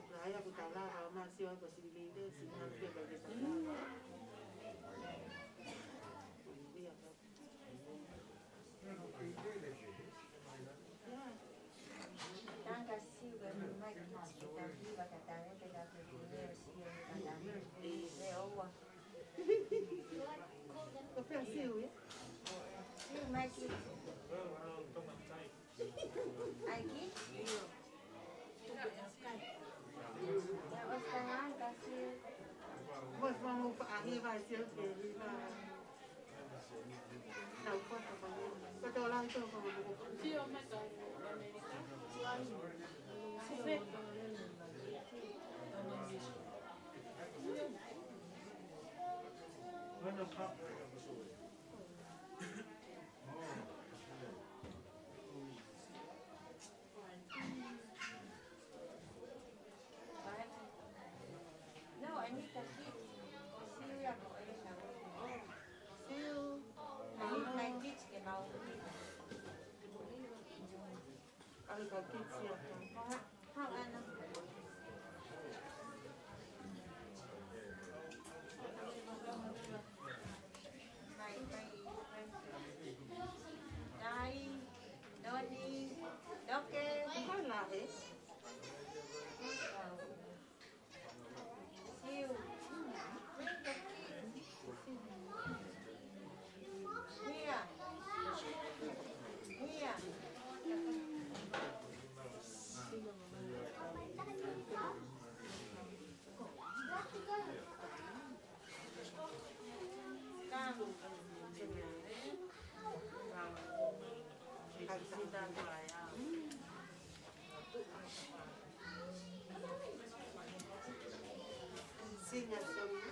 Saya aku tak lah kalau masih aku sih leader sih nanti bagi saya. Tanga siga mai kita viva katanya kita punya sih katanya leoa. Kopi asyik ya? Siu mai kita. Aquí. Sekarang kasih. Bos mau akhir hasil dari tahu apa? Kata orang itu apa buku? Siu mai kan Amerika. Siu. Mana pak? No, I need the kids. Siu ya kau ada sama. Siu. My kids ke mau. Kalau kaki siapa? Hak anak. Đây, Donnie, Doke. Bukan lah Siu. Mia. Mia. Kamu. Kita saya. Singa sini.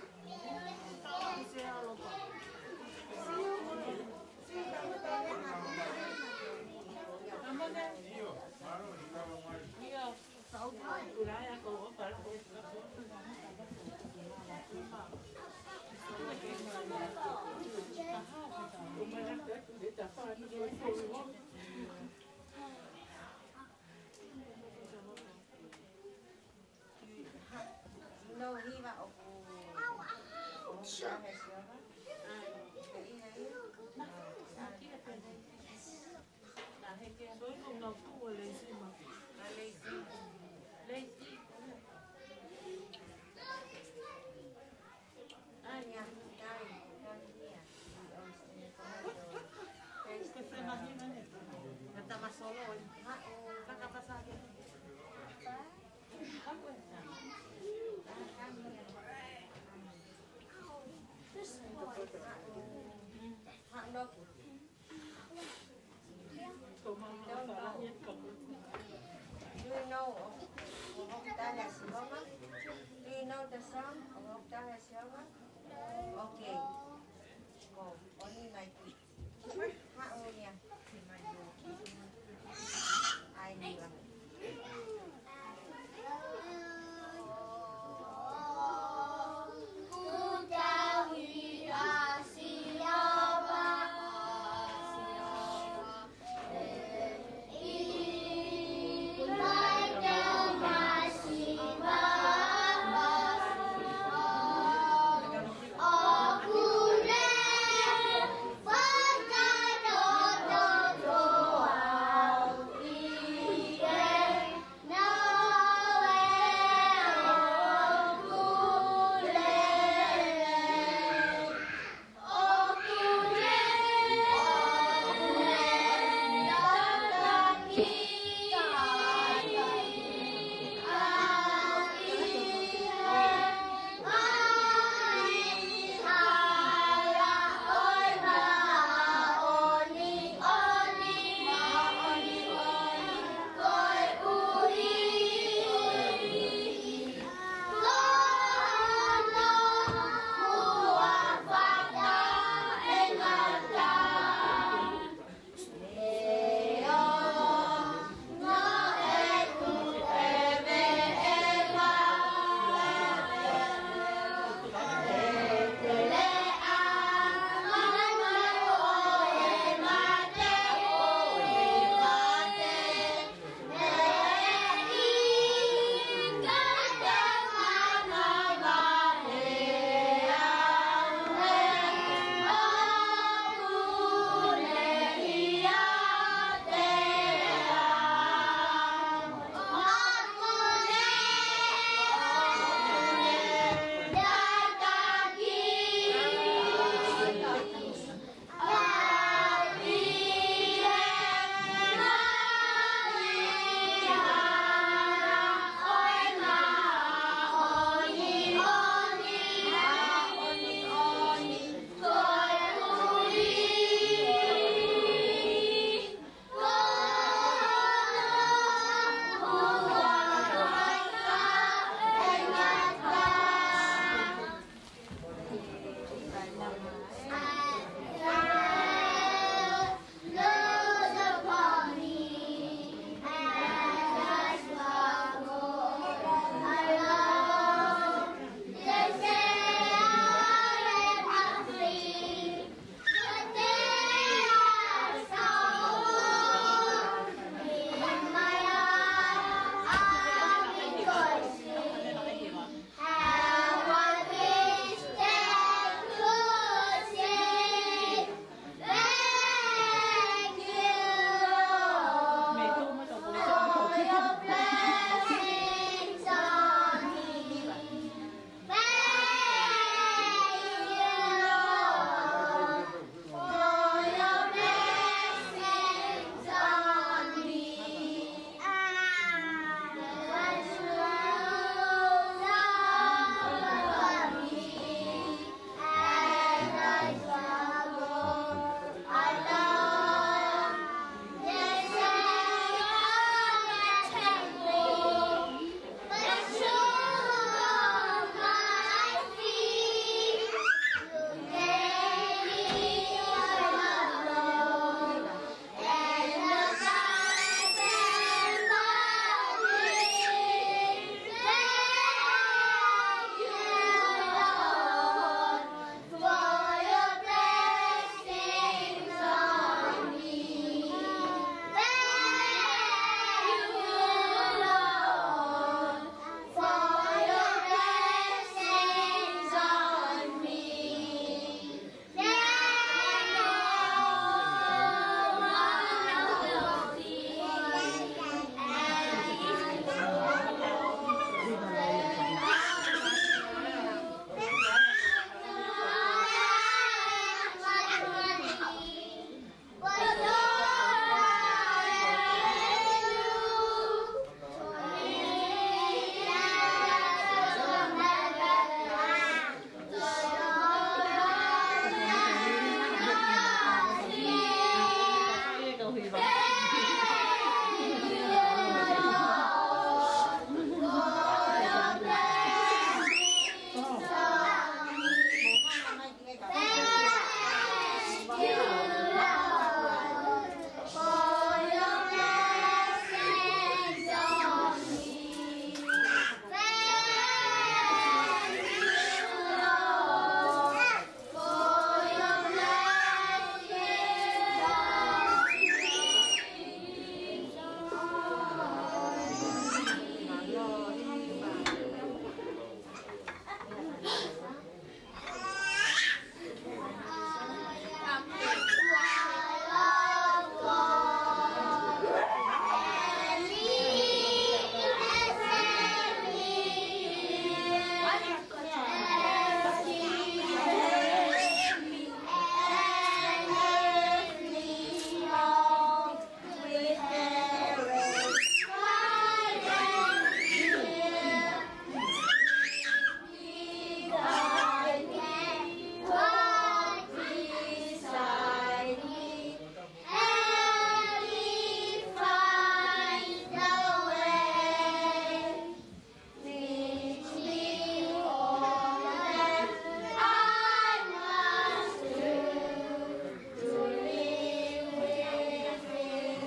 Saya lupa. No, hiva o Do you know Octavia Silva? Do you know the song of Octavia Silva? Okay. Go. Only my kids. How old ya? I knew. Ku tahu Asia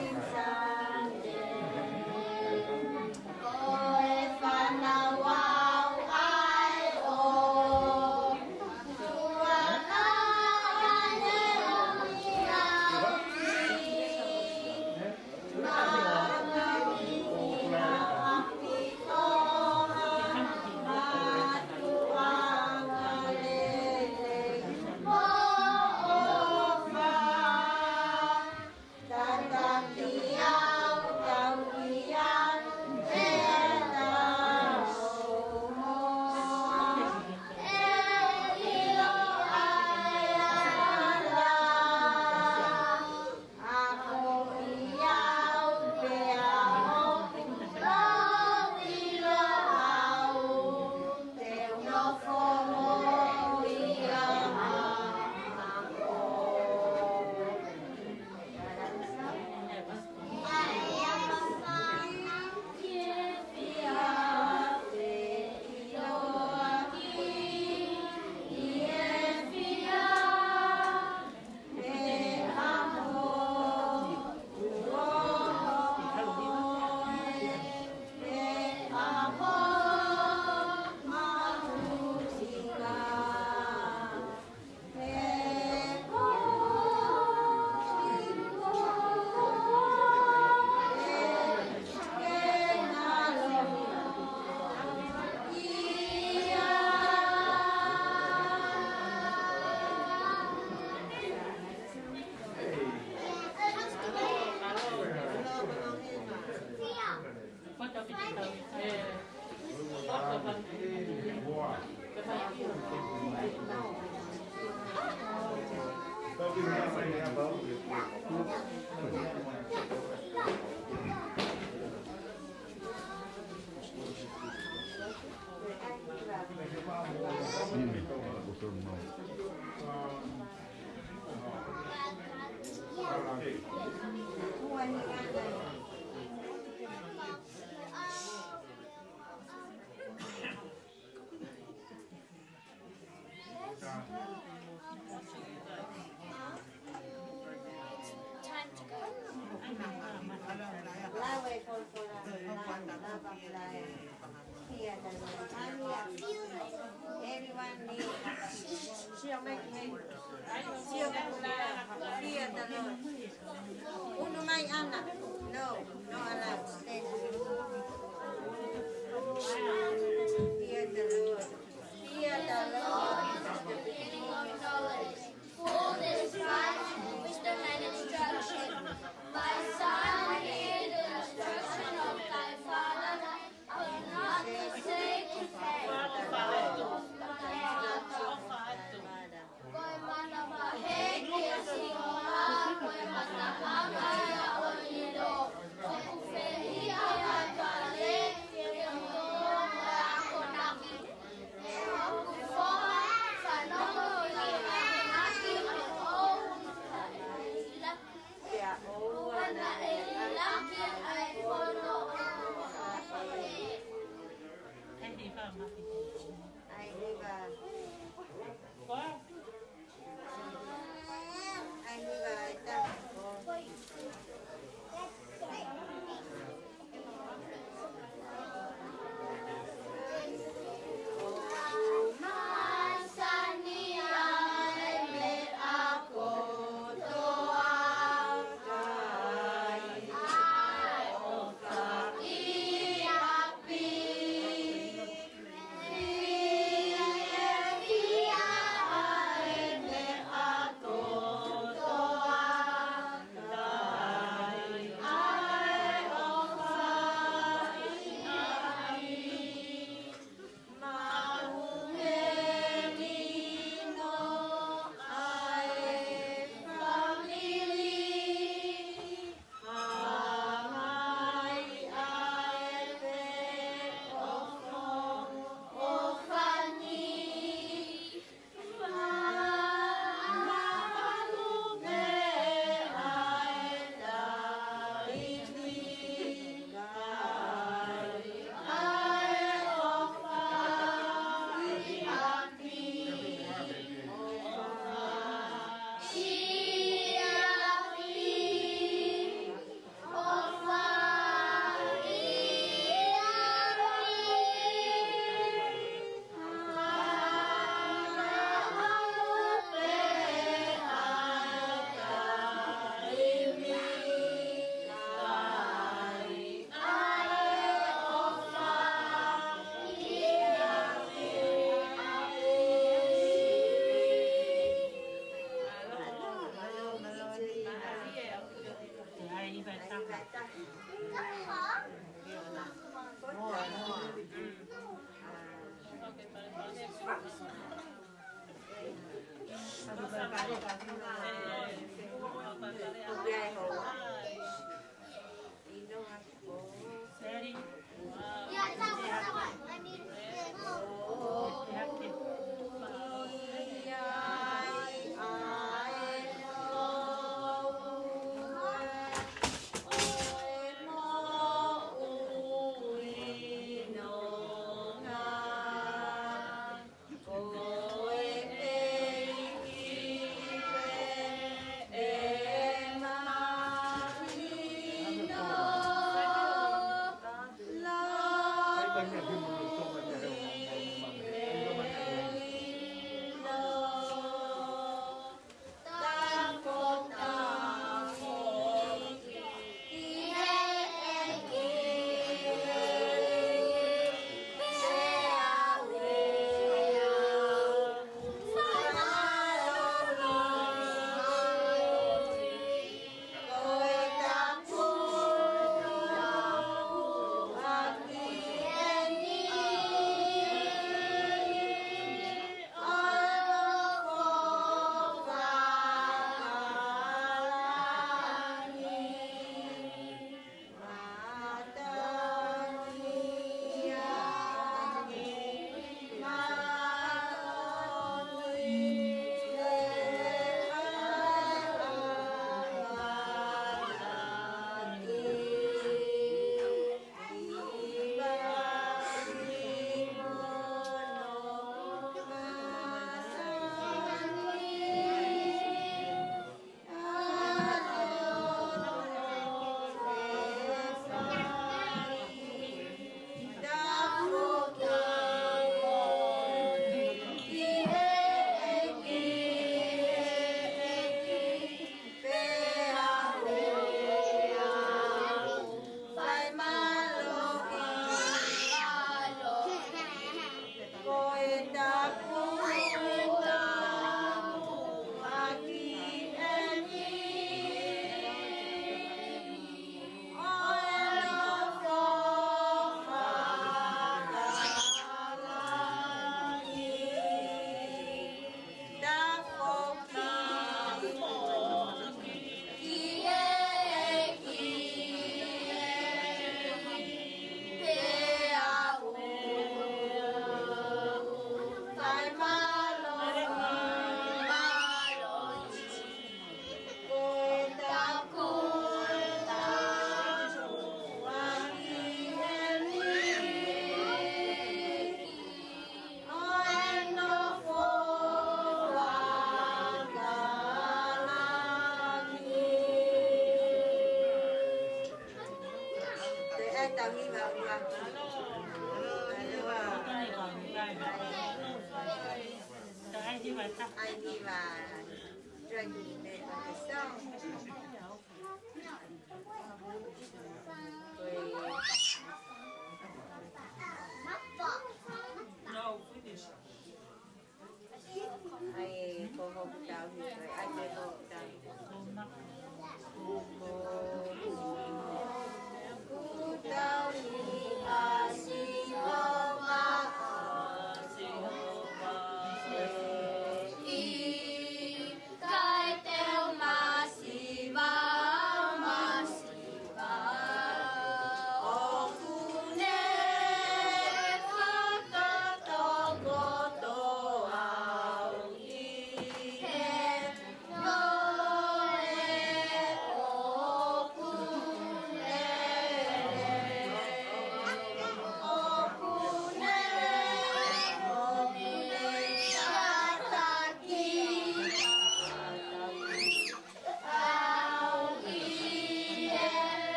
Hey, tao hi vào đi vào. Ai đi vào rồi nhìn này vào cái xong. Ai cô không chào gì rồi ai chơi cô chào. Cô chào đi à si ho ma à si ho ma. Cái teo ma si va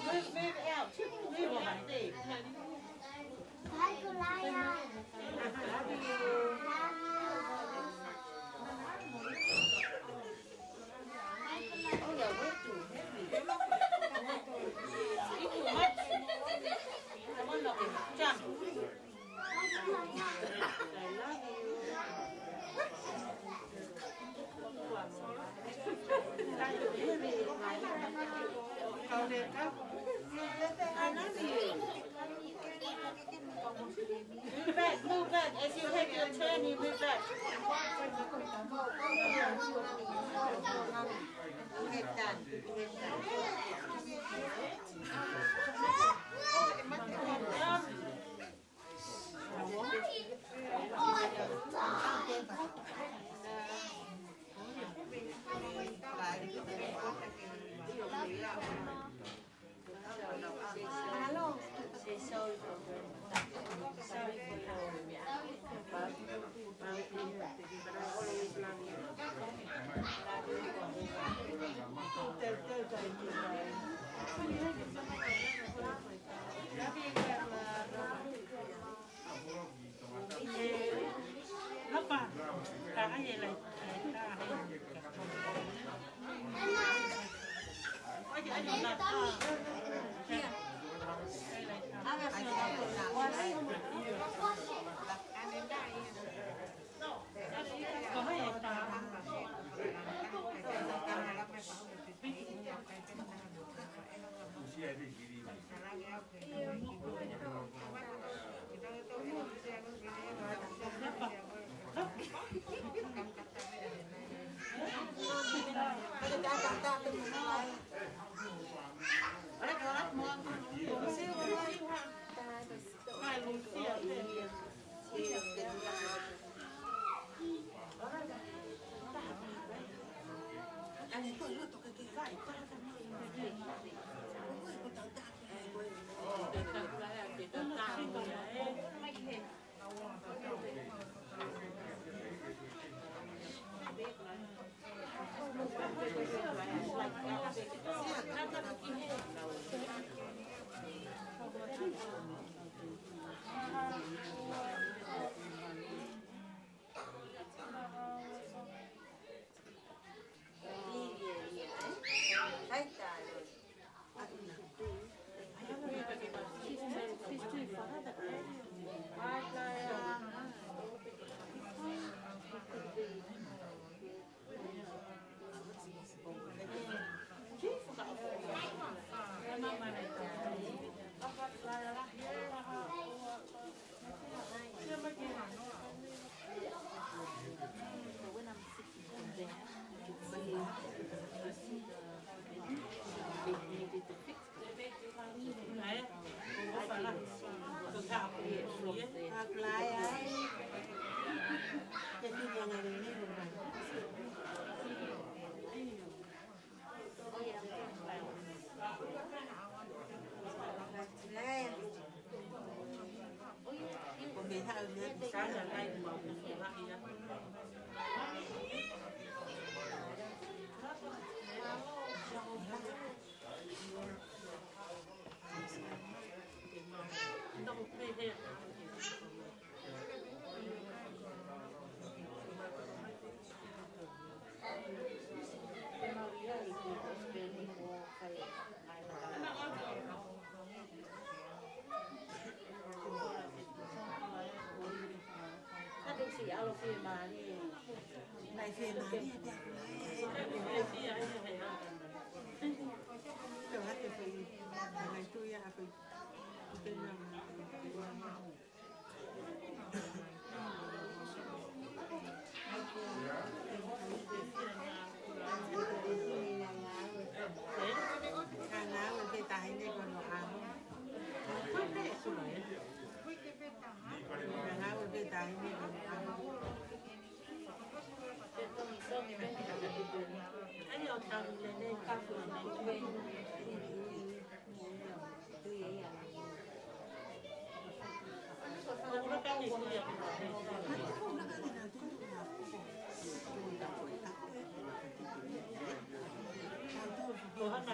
Move out. Move on, Steve. Hi, Kulaya. Love you. Oh, yeah, way too heavy. You too much. Come on, Logan. Jump. Hi, Kulaya. I love you. Cậu đẹp không? I love you. Move back. As you take your turn, you move back. Get done. Say sorry for her. Sorry for her. But I always love you. Tell love you, Grandma. Love bà. Cả cái gì này? Anh làm Này phiền mà đi đẹp rồi hết thì phải này tôi à phải tên nào hàng ná mình phải tài đây còn một hàng hàng ná mình phải tài đây còn một hàng anh ở trong lên cà phê này không có cái gì được cô hát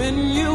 when you